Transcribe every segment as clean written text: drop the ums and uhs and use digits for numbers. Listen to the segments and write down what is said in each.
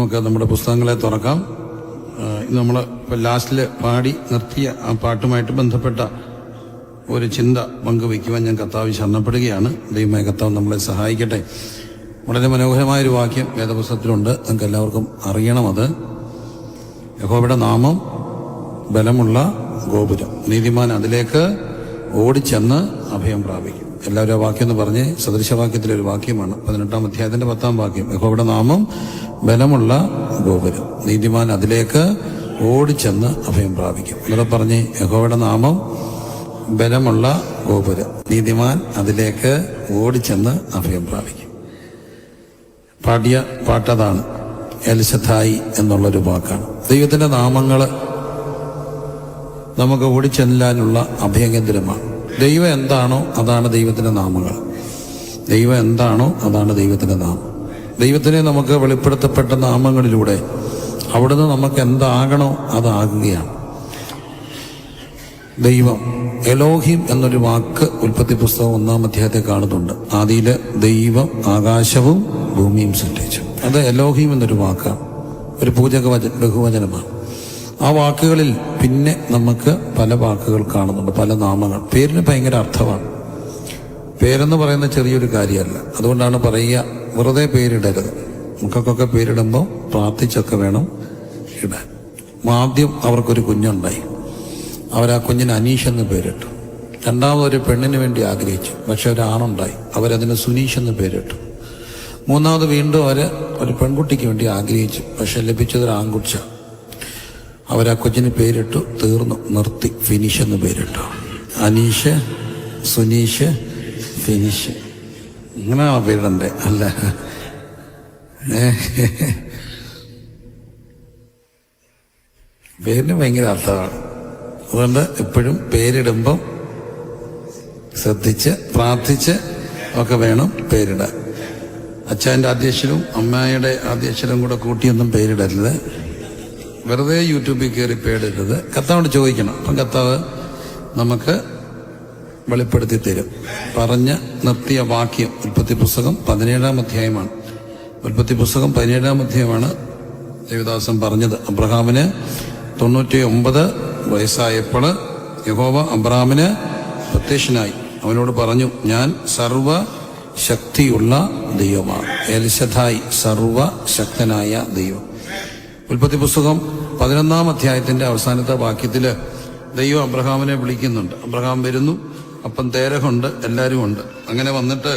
നമുക്ക് നമ്മുടെ പുസ്തകങ്ങളെ തുറക്കാം. നമ്മൾ ഇപ്പോൾ ലാസ്റ്റിൽ പാടി നിർത്തിയ ആ പാട്ടുമായിട്ട് ബന്ധപ്പെട്ട ഒരു ചിന്ത പങ്കുവയ്ക്കുവാൻ ഞാൻ കർത്താവ് ശരണപ്പെടുകയാണ്. ദൈവമായ കർത്താവ് നമ്മളെ സഹായിക്കട്ടെ. വളരെ മനോഹരമായൊരു വാക്യം വേദപുസ്തകത്തിലുണ്ട്, നമുക്ക് എല്ലാവർക്കും അറിയണം. അത് യഹോവയുടെ നാമം ബലമുള്ള ഗോപുരം, നീതിമാൻ അതിലേക്ക് ഓടിച്ചെന്ന് അഭയം പ്രാപിക്കും. എല്ലാവരും ആ വാക്യം എന്ന് പറഞ്ഞ് സദൃശവാക്യത്തിലൊരു വാക്യമാണ്, 18-ാം അധ്യായത്തിന്റെ 10-ാം വാക്യം. യഹോവയുടെ നാമം ബലമുള്ള ഗോപുരം, നീതിമാൻ അതിലേക്ക് ഓടിച്ചെന്ന് അഭയം പ്രാപിക്കും. ഇവിടെ പറഞ്ഞ് യഹോവയുടെ നാമം ബലമുള്ള ഗോപുരം, നീതിമാൻ അതിലേക്ക് ഓടിച്ചെന്ന് അഭയം പ്രാപിക്കും. പാടിയ പാട്ടതാണ്, എൽശദ്ദായി എന്നുള്ളൊരു വാക്കാണ്. ദൈവത്തിന്റെ നാമങ്ങൾ നമുക്ക് ഓടിച്ചെല്ലാനുള്ള അഭയകേന്ദ്രമാണ്. ദൈവം എന്താണോ അതാണ് ദൈവത്തിന്റെ നാമങ്ങൾ. ദൈവം എന്താണോ അതാണ് ദൈവത്തിന്റെ നാമം. ദൈവത്തിനെ നമുക്ക് വെളിപ്പെടുത്തപ്പെട്ട നാമങ്ങളിലൂടെ അവിടുന്ന് നമുക്ക് എന്താകണോ അതാകുകയാണ്. ദൈവം എലോഹിം എന്നൊരു വാക്ക് ഉൽപ്പത്തി പുസ്തകം 1-ാം അധ്യായത്തെ കാണുന്നുണ്ട്. ആദിയില് ദൈവം ആകാശവും ഭൂമിയും സൃഷ്ടിച്ചു. അത് എലോഹിം എന്നൊരു വാക്കാണ്, ഒരു ബഹുവചനമാണ്. ആ വാക്കുകളിൽ പിന്നെ നമുക്ക് പല വാക്കുകൾ കാണുന്നുണ്ട്, പല നാമങ്ങൾ. പേരിന് ഭയങ്കര അർത്ഥമാണ്. പേരെന്ന് പറയുന്ന ചെറിയൊരു കാര്യമല്ല. അതുകൊണ്ടാണ് പറയുക, വെറുതെ പേരിടരുത്. മക്കൾക്കൊക്കെ പേരിടുമ്പോൾ പ്രാർത്ഥിച്ചൊക്കെ വേണം ഇടാൻ. ആദ്യം അവർക്കൊരു കുഞ്ഞുണ്ടായി, അവരാ കുഞ്ഞിന് അനീഷ് എന്ന് പേരിട്ടു. രണ്ടാമതൊരു പെണ്ണിന് വേണ്ടി ആഗ്രഹിച്ചു, പക്ഷെ ഒരാണുണ്ടായി, അവരതിന് സുനീഷ് എന്ന് പേരിട്ടു. മൂന്നാമത് വീണ്ടും ഒരു പെൺകുട്ടിക്ക് വേണ്ടി ആഗ്രഹിച്ചു, പക്ഷെ ലഭിച്ചതൊരു ആൺകുച്ച. അവരാ കൊച്ചിന് പേരിട്ടു, തീർന്നു, നിർത്തി, ഫിനിഷ് എന്ന് പേരിട്ടു. അനീഷ്, സുനീഷ്, ഫിനിഷ്, ഇങ്ങനെയാണോ പേരിടണ്ടേ? അല്ല, പേരിന് ഭയങ്കര അർത്ഥമാണ്. അതുകൊണ്ട് എപ്പോഴും പേരിടുമ്പം ശ്രദ്ധിച്ച് പ്രാർത്ഥിച്ച് ഒക്കെ വേണം പേരിടാൻ. അച്ഛൻ്റെ ആദ്യക്ഷരവും അമ്മയുടെ ആദ്യക്ഷരവും കൂടെ കൂട്ടിയൊന്നും പേരിടരുത്. വെറുതെ യൂട്യൂബിൽ കയറി പേരിടരുത്. കർത്താവോട് ചോദിക്കണം. അപ്പം കർത്താവ് നമുക്ക് വെളിപ്പെടുത്തി തരും. പറഞ്ഞ് നിർത്തിയ വാക്യം ഉൽപ്പത്തി പുസ്തകം 17-ാം അധ്യായമാണ്. ഉൽപ്പത്തി പുസ്തകം 17-ാം അധ്യായമാണ് ദേവദാസൻ പറഞ്ഞത്. അബ്രഹാമിന് 99 വയസ്സായപ്പോൾ യഹോവ അബ്രഹാമിന് പ്രത്യക്ഷനായി. അവനോട് പറഞ്ഞു, ഞാൻ സർവശക്തിയുള്ള ദൈവമാണ്. എൽശദ്ദായി, സർവശക്തനായ ദൈവം. ഉൽപ്പത്തി പുസ്തകം 11-ാം അധ്യായത്തിന്റെ അവസാനത്തെ വാക്യത്തില് ദൈവം അബ്രഹാമിനെ വിളിക്കുന്നുണ്ട്. അബ്രഹാം വരുന്നു, അപ്പം തേരഹുണ്ട്, എല്ലാവരും ഉണ്ട്. അങ്ങനെ വന്നിട്ട്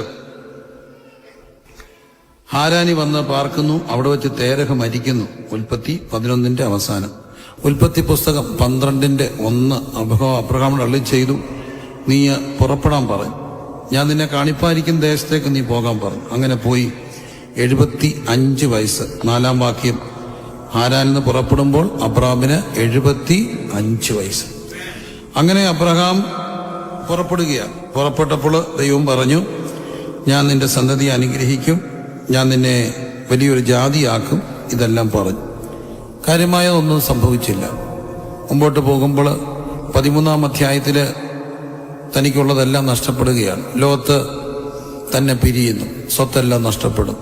ഹാരാനി വന്ന് പാർക്കുന്നു. അവിടെ വെച്ച് തേരഹ് മരിക്കുന്നു. ഉൽപ്പത്തി 11-ന്റെ അവസാനം. ഉൽപ്പത്തി പുസ്തകം 12-1 അബ്രഹാമിനോട് അരുളി ചെയ്തു, നീ പുറപ്പെടാൻ പറഞ്ഞു, ഞാൻ നിന്നെ കാണിപ്പായിരിക്കും ദേശത്തേക്ക് നീ പോകാൻ പറഞ്ഞു. അങ്ങനെ പോയി 75 വയസ്സ്. 4-ാം വാക്യം, ഹാരാനിൽ നിന്ന് പുറപ്പെടുമ്പോൾ അബ്രഹാമിന് 75 വയസ്സ്. അങ്ങനെ അബ്രഹാം പുറപ്പെടുകയാണ്. പുറപ്പെട്ടപ്പോൾ ദൈവം പറഞ്ഞു, ഞാൻ നിന്റെ സന്തതിയെ അനുഗ്രഹിക്കും, ഞാൻ നിന്നെ വലിയൊരു ജാതിയാക്കും. ഇതെല്ലാം പറഞ്ഞു. കാര്യമായ ഒന്നും സംഭവിച്ചില്ല. മുമ്പോട്ട് പോകുമ്പോൾ 13-ാം അധ്യായത്തിൽ തനിക്കുള്ളതെല്ലാം നഷ്ടപ്പെടുകയാണ്. ലോത്ത് തന്നെ പിരിയുന്നു, സ്വത്തെല്ലാം നഷ്ടപ്പെടും.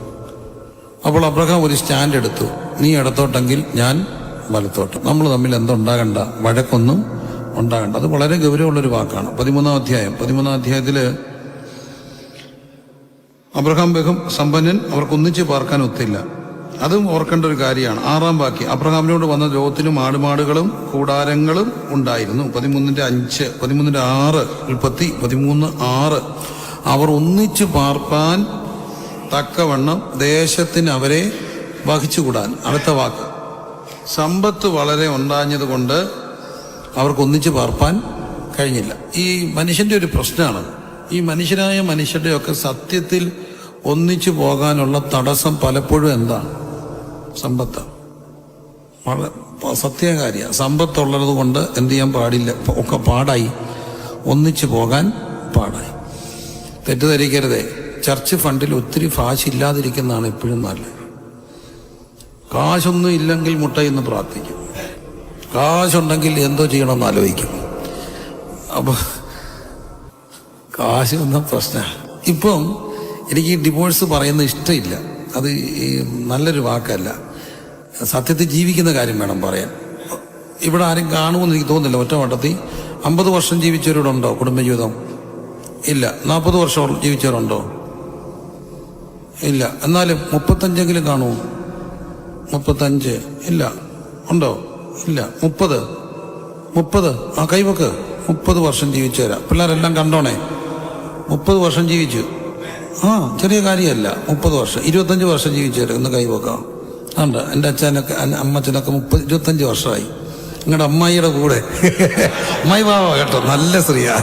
അപ്പോൾ അബ്രഹാം ഒരു സ്റ്റാൻഡ് എടുത്തു, നീ ഇടത്തോട്ടെങ്കിൽ ഞാൻ വലത്തോട്ട്. നമ്മൾ തമ്മിൽ എന്തുണ്ടാകണ്ട, വഴക്കൊന്നും ഉണ്ടാകണ്ട. അത് വളരെ ഗൗരവമുള്ളൊരു വാക്കാണ്. 13-ാം അധ്യായം. 13-ാം അധ്യായത്തിൽ അബ്രഹാം ബഹും സമ്പന്നൻ, അവർക്കൊന്നിച്ച് പാർക്കാൻ ഒത്തില്ല. അതും ഓർക്കേണ്ട ഒരു കാര്യമാണ്. 6-ാം വാക്യം, അബ്രഹാമിനോട് വന്ന ലോകത്തിനും ആടുമാടുകളും കൂടാരങ്ങളും ഉണ്ടായിരുന്നു. 13-5, 13-6, ഉൽപ്പത്തി 13-6. അവർ ഒന്നിച്ചു പാർപ്പാൻ തക്കവണ്ണം ദേശത്തിന് അവരെ വഹിച്ചുകൂടാൻ. അടുത്ത വാക്ക്, സമ്പത്ത് വളരെ ഉണ്ടാഞ്ഞത് കൊണ്ട് അവർക്ക് ഒന്നിച്ച് പാർപ്പാൻ കഴിഞ്ഞില്ല. ഈ മനുഷ്യന്റെ ഒരു പ്രശ്നമാണ്. ഈ മനുഷ്യരായ മനുഷ്യരുടെയൊക്കെ സത്യത്തിൽ ഒന്നിച്ചു പോകാനുള്ള തടസ്സം പലപ്പോഴും എന്താണ്? സമ്പത്ത്. വളരെ സത്യകാര്യ. സമ്പത്തുള്ളത് കൊണ്ട് എന്ത് ചെയ്യാൻ പാടില്ല, ഒക്കെ പാടായി, ഒന്നിച്ചു പോകാൻ പാടായി. തെറ്റിദ്ധരിക്കരുതേ, ചർച്ച് ഫണ്ടിൽ ഒത്തിരി കാശില്ലാതിരിക്കുന്നതാണ് എപ്പോഴും നല്ലത്. കാശൊന്നും ഇല്ലെങ്കിൽ മുട്ടയെന്ന് പ്രാർത്ഥിക്കും, കാശുണ്ടെങ്കിൽ എന്തോ ചെയ്യണമെന്ന് ആലോചിക്കും. അപ്പൊ കാശ് ഒന്നും പ്രശ്നമാണ്. ഇപ്പം എനിക്ക് ഡിവോഴ്സ് പറയുന്നത് ഇഷ്ടമില്ല. അത് നല്ലൊരു വാക്കല്ല. സത്യത്തിൽ ജീവിക്കുന്ന കാര്യം വേണം പറയാൻ. ഇവിടെ ആരും കാണുമെന്ന് എനിക്ക് തോന്നുന്നില്ല. ഒറ്റ വട്ടത്തിൽ 50 വർഷം ജീവിച്ചവരോടുണ്ടോ കുടുംബജീവിതം? ഇല്ല. 40 വർഷം ജീവിച്ചവരുണ്ടോ? ഇല്ല. എന്നാലും 35 കാണുമോ? 35 ഇല്ല. ഉണ്ടോ? ഇല്ല. 30 ആ കൈവക്ക്. 30 വർഷം ജീവിച്ചവരാ. പിള്ളേരെല്ലാം കണ്ടോണേ. 30 വർഷം ജീവിച്ചു. ചെറിയ കാര്യമല്ല. 30 വർഷം 25 വർഷം ജീവിച്ചവർ ഒന്ന് കൈവക്കാം. ഉണ്ട്. എൻ്റെ അച്ഛനൊക്കെ അമ്മച്ചനൊക്കെ 25 വർഷമായി. നിങ്ങളുടെ അമ്മായിയുടെ കൂടെ. അമ്മായി പാവ കേട്ടോ, നല്ല സ്ത്രീയാ.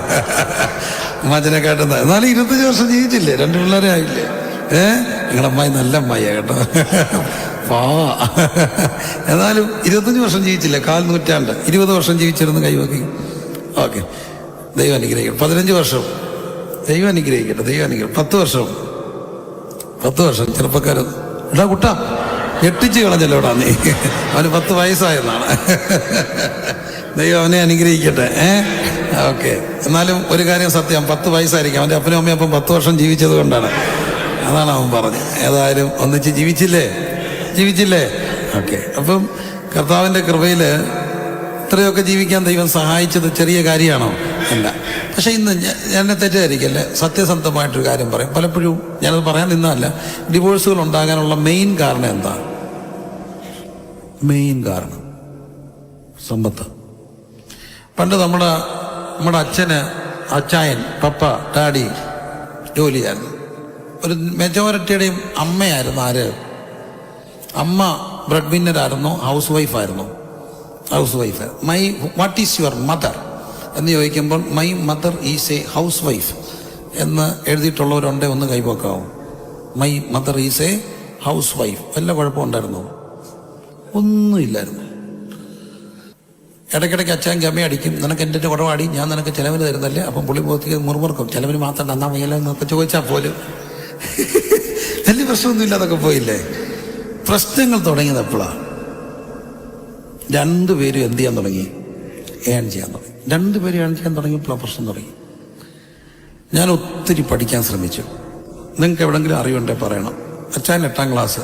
അമ്മാച്ചനെ കേട്ടുന്ന എന്നാലും 25 വർഷം ജീവിച്ചില്ലേ? 2 പിള്ളേരെ ആയില്ലേ? നിങ്ങളുടെ അമ്മായി നല്ല അമ്മായിയാ കേട്ടോ, പാവാ. എന്നാലും 25 വർഷം ജീവിച്ചില്ലേ? 1/4 നൂറ്റാണ്ട്. 20 വർഷം ജീവിച്ചിരുന്ന് കൈവക്കി. ഓക്കെ, ദൈവം അനുഗ്രഹിക്കട്ടെ. 15 വർഷം ദൈവം അനുഗ്രഹിക്കട്ടെ. ദൈവം അനുഗ്രഹിക്കട്ടെ. 10 വർഷം ചെറുപ്പക്കാരൻ. എടാ കുട്ടാ, ഞെട്ടിച്ച് കളഞ്ഞല്ലോടാ നീ. അവന് 10 വയസ്സായെന്നാണ്. ദൈവം അവനെ അനുഗ്രഹിക്കട്ടെ. ഓക്കെ. എന്നാലും ഒരു കാര്യം സത്യം, 10 വയസ്സായിരിക്കും. അവൻ്റെ അപ്പനും അമ്മയും അപ്പം 10 വർഷം ജീവിച്ചത് കൊണ്ടാണ്. അതാണ് അവൻ പറഞ്ഞത്. ഏതായാലും ഒന്നിച്ച് ജീവിച്ചില്ലേ? ഓക്കെ. അപ്പം കർത്താവിൻ്റെ കൃപയിൽ ഇത്രയൊക്കെ ജീവിക്കാൻ ദൈവം സഹായിച്ചത് ചെറിയ കാര്യമാണോ? അല്ല. പക്ഷെ ഇന്ന് എന്നെ തെറ്റിദ്ധരിക്കല്ലേ, സത്യസന്ധമായിട്ടൊരു കാര്യം പറയും. പലപ്പോഴും ഞാനത് പറയാൻ നിന്നല്ല, ഡിവോഴ്സുകൾ ഉണ്ടാകാനുള്ള മെയിൻ കാരണം എന്താ? മെയിൻ കാരണം സമ്പത്ത്. പണ്ട് നമ്മുടെ അച്ചായൻ, പപ്പ, ഡാഡി ജോലിയായിരുന്നു. ഒരു മെജോറിറ്റിയുടെയും അമ്മയായിരുന്നു. ആര്? അമ്മ ബ്രെഡ് വിന്നറായിരുന്നോ? ഹൗസ് വൈഫായിരുന്നു? Housewife. What is your mother എന്ന് ചോദിക്കുമ്പോൾ my mother is a housewife എന്ന് എഴുതിയിട്ടുള്ളവരുണ്ടേ? ഒന്ന് കൈവക്കാവും. My mother is a housewife. വല്ല കുഴപ്പമുണ്ടായിരുന്നോ? ഒന്നുമില്ലായിരുന്നു. ഇടയ്ക്കിടയ്ക്ക് അച്ഛൻ ഗമ അടിക്കും. നിനക്ക് എൻ്റെ കുറവാടി, ഞാൻ നിനക്ക് ചിലവിന് തരുന്നല്ലേ. അപ്പം പുള്ളി പോകത്തേക്ക് മുറുമുറുക്കും. ചിലവിന് മാത്രം തന്നാ വയ്യല്ലോ എന്നൊക്കെ ചോദിച്ചാൽ പോലും വലിയ പ്രശ്നമൊന്നുമില്ല. അതൊക്കെ പോയില്ലേ? പ്രശ്നങ്ങൾ തുടങ്ങിയത് എപ്പോഴാണ്? 2 പേരും എന്ത് ചെയ്യാൻ തുടങ്ങി? ഏൺ ചെയ്യാൻ തുടങ്ങി. 2 പേരും ഏൺ ചെയ്യാൻ തുടങ്ങിയപ്പോൾ പ്രശ്നം തുടങ്ങി. ഞാൻ ഒത്തിരി പഠിക്കാൻ ശ്രമിച്ചു. നിങ്ങൾക്ക് എവിടെങ്കിലും അറിവുണ്ടേ പറയണം. അച്ഛൻ 8ാം ക്ലാസ്,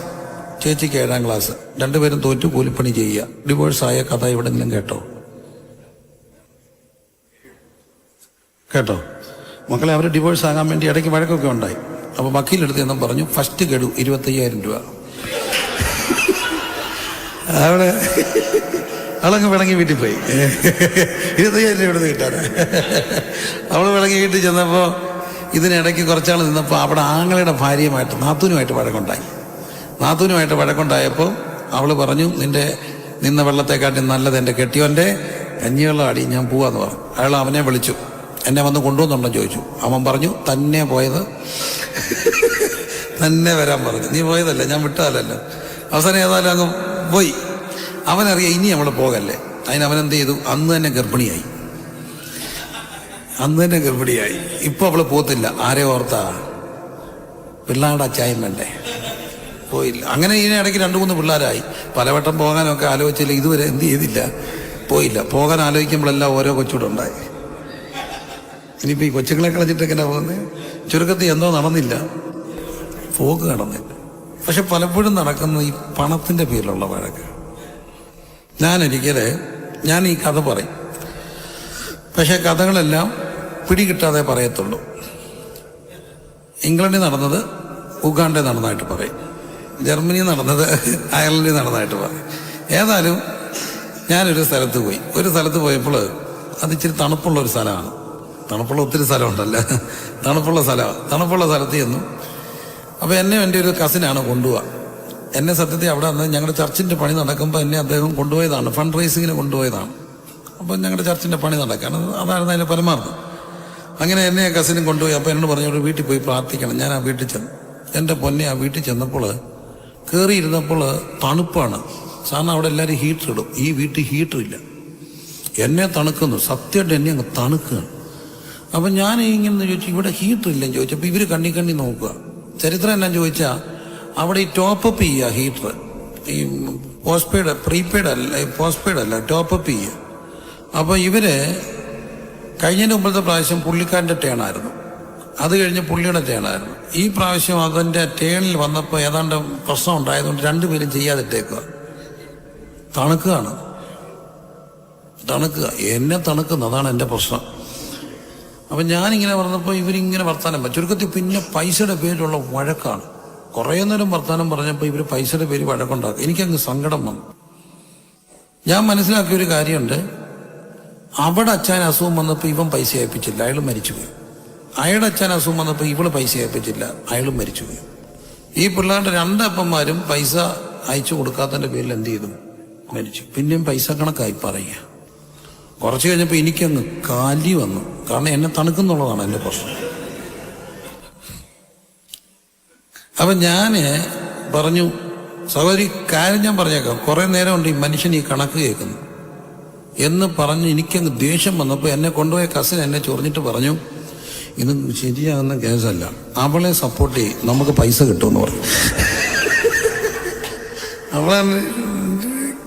ചേച്ചിക്ക് 7ാം ക്ലാസ്. 2 പേരും തോറ്റു കൂലിപ്പണി ചെയ്യുക. ഡിവോഴ്സായ കഥ എവിടെങ്കിലും കേട്ടോ? മക്കളെ, അവർ ഡിവോഴ്സ് ആകാൻ വേണ്ടി ഇടയ്ക്ക് വഴക്കൊക്കെ ഉണ്ടായി. അപ്പോൾ വക്കീലെടുത്ത് എന്നും പറഞ്ഞു, ഫസ്റ്റ് ഗഡു 25,000 രൂപ. അവിടെ അവളങ്ങ് വിളങ്ങി വീട്ടിൽ പോയി. 25,000 രൂപ എടുത്ത് കിട്ടാൻ. അവള് വിളങ്ങി വീട്ടിൽ ചെന്നപ്പോൾ ഇതിനിടയ്ക്ക് കുറച്ചാൾ നിന്നപ്പോൾ അവിടെ ആങ്ങളുടെ ഭാര്യയുമായിട്ട് നാത്തൂനുമായിട്ട് വഴക്കുണ്ടായപ്പോൾ അവള് പറഞ്ഞു, നിന്ന വെള്ളത്തെക്കാട്ടി നല്ലത് എൻ്റെ കെട്ടിയോൻ്റെ കഞ്ഞിവെള്ളം അടി, ഞാൻ പോവാന്ന് പറഞ്ഞു. അയാൾ അവനെ വിളിച്ചു. എന്നെ വന്ന് കൊണ്ടുവന്നുണ്ടോ ചോദിച്ചു. അവൻ പറഞ്ഞു, തന്നെ പോയത്, തന്നെ വരാൻ പറഞ്ഞു. നീ പോയതല്ല, ഞാൻ വിട്ടതല്ലല്ലോ. അവസാനം ഏതായാലും അങ്ങ് പോയി. അവനറിയാം ഇനി അവൾ പോകല്ലേ. അവനെന്ത് ചെയ്തു? അന്ന് തന്നെ ഗർഭിണിയായി. ഇപ്പൊ അവള് പോത്തില്ല. ആരെ ഓർത്താ? പിള്ളേരുടെ അച്ചായം വേണ്ടേ? പോയില്ല. അങ്ങനെ ഇതിനിടയ്ക്ക് 2-3 പിള്ളേരായി. പലവട്ടം പോകാനൊക്കെ ആലോചിച്ചില്ല. ഇതുവരെ എന്ത് ചെയ്തില്ല? പോയില്ല. പോകാൻ ആലോചിക്കുമ്പോഴെല്ലാം ഓരോ കൊച്ചുകൂടുണ്ടായി. ഇനിയിപ്പോൾ ഈ കൊച്ചുങ്ങളെ കളഞ്ഞിട്ട് എങ്ങനെ പോകുന്നത്? ചുരുക്കത്തിൽ എന്തോ നടന്നില്ല, പോക്ക് നടന്നില്ല. പക്ഷെ പലപ്പോഴും നടക്കുന്ന ഈ പണത്തിൻ്റെ പേരിലുള്ള വഴക്ക്. ഞാൻ ഈ കഥ പറയും, പക്ഷെ കഥകളെല്ലാം പിടികിട്ടാതെ പറയത്തുള്ളൂ. ഇംഗ്ലണ്ടിൽ നടന്നത് ഉഗാണ്ടയിൽ നടന്നതായിട്ട് പറയും, ജർമ്മനി നടന്നത് അയർലൻഡിൽ നടന്നതായിട്ട് പറയും. ഏതായാലും ഞാനൊരു സ്ഥലത്ത് പോയപ്പോൾ അത് ഇച്ചിരി തണുപ്പുള്ള ഒരു സ്ഥലമാണ്. തണുപ്പുള്ള ഒത്തിരി സ്ഥലമുണ്ടല്ലോ, തണുപ്പുള്ള സ്ഥലത്ത് ചെന്നു. അപ്പോൾ എന്നെ എൻ്റെ ഒരു കസിനാണ് കൊണ്ടുപോവുക. എന്നെ സത്യത്തിൽ അവിടെ വന്ന് ഞങ്ങളുടെ ചർച്ചിൻ്റെ പണി നടക്കുമ്പോൾ എന്നെ അദ്ദേഹം കൊണ്ടുപോയതാണ്, ഫണ്ട് റൈസിങ്ങിന് കൊണ്ടുപോയതാണ്. അപ്പം ഞങ്ങളുടെ ചർച്ചിൻ്റെ പണി നടക്കുകയാണ്, അതായിരുന്നു അതിൻ്റെ പരമാർത്ഥം. അങ്ങനെ എന്നെ കസിനും കൊണ്ടുപോയി. അപ്പോൾ എന്നോട് പറഞ്ഞു, ഒരു വീട്ടിൽ പോയി പ്രാർത്ഥിക്കണം. ഞാൻ ആ വീട്ടിൽ ചെന്നു. എൻ്റെ പൊന്നെ, ആ വീട്ടിൽ ചെന്നപ്പോൾ കയറിയിരുന്നപ്പോൾ തണുപ്പാണ്. സാറിന് അവിടെ എല്ലാവരും ഹീറ്റർ ഇടും, ഈ വീട്ടിൽ ഹീറ്റർ ഇല്ല. എന്നെ തണുക്കുന്നു, സത്യമായിട്ട് എന്നെ അങ്ങ് തണുക്കുകയാണ്. അപ്പം ഞാൻ ഇങ്ങനെ ചോദിച്ചു, ഇവിടെ ഹീറ്റർ ഇല്ലെന്ന് ചോദിച്ചപ്പോൾ ഇവർ കണ്ണി നോക്കുക. ചരിത്രം എന്നാ ചോദിച്ചാൽ അവിടെ ഈ ടോപ്പപ്പ് ചെയ്യുക ഹീറ്റർ, ഈ പോസ്റ്റ്പെയ്ഡ് അല്ല ടോപ്പപ്പ് ചെയ്യുക. അപ്പോൾ ഇവര് കഴിഞ്ഞതിൻ്റെ മുമ്പത്തെ പ്രാവശ്യം പുള്ളിക്കാരൻ്റെ ടേണായിരുന്നു, അത് കഴിഞ്ഞ് പുള്ളിയുടെ ടേണായിരുന്നു. ഈ പ്രാവശ്യം അതിൻ്റെ ടേണിൽ വന്നപ്പോൾ ഏതാണ്ട് പ്രശ്നം ഉണ്ടായതുകൊണ്ട് 2 പേരും ചെയ്യാതിട്ടേക്കുക. തണുക്കുകയാണ്. എന്നെ തണുക്കുന്നു, അതാണ് എൻ്റെ പ്രശ്നം. അപ്പം ഞാനിങ്ങനെ പറഞ്ഞപ്പോൾ ഇവരിങ്ങനെ വർത്താനം ചുരുക്കത്തിൽ പിന്നെ പൈസയുടെ പേരിലുള്ള വഴക്കാണ്. കുറേ നേരം വർത്താനം പറഞ്ഞപ്പോൾ ഇവർ പൈസയുടെ പേര് വഴക്കുണ്ടാക്കും. എനിക്കങ്ങ് സങ്കടം വന്നു. ഞാൻ മനസ്സിലാക്കിയ ഒരു കാര്യമുണ്ട്, അവിടെ അച്ഛൻ അസുഖം വന്നപ്പോൾ ഇവൻ പൈസ അയപ്പിച്ചില്ല, അയാൾ മരിച്ചുപോയി. അയാളുടെ അച്ഛൻ അസുഖം വന്നപ്പോൾ ഇവള് പൈസ അയപ്പിച്ചില്ല, അയാളും മരിച്ചുപോയി. ഈ പിള്ളേരുടെ രണ്ടപ്പന്മാരും പൈസ അയച്ചു കൊടുക്കാത്തതിൻ്റെ പേരിൽ എന്ത് ചെയ്തു? മരിച്ചു. പിന്നെയും പൈസ കണക്കായി പറയുക. കുറച്ച് കഴിഞ്ഞപ്പോൾ എനിക്കങ്ങ് കാലി വന്നു. കാരണം എന്നെ തണുക്കുന്നുള്ളതാണ് എൻ്റെ പ്രശ്നം. അപ്പം ഞാൻ പറഞ്ഞു, സഹോദരി കാര്യം ഞാൻ പറഞ്ഞേക്കാം, കുറേ നേരമുണ്ട് ഈ മനുഷ്യൻ ഈ കണക്ക് കേൾക്കുന്നു എന്ന് പറഞ്ഞ് എനിക്കങ്ങ് ദേഷ്യം വന്നപ്പോൾ എന്നെ കൊണ്ടുപോയ കസിൻ എന്നെ ചൊറിഞ്ഞിട്ട് പറഞ്ഞു, ഇത് ശരിയാകുന്ന കേസല്ല, അവളെ സപ്പോർട്ട് ചെയ്യും, നമുക്ക് പൈസ കിട്ടുമെന്ന് പറഞ്ഞു. അവളാണ്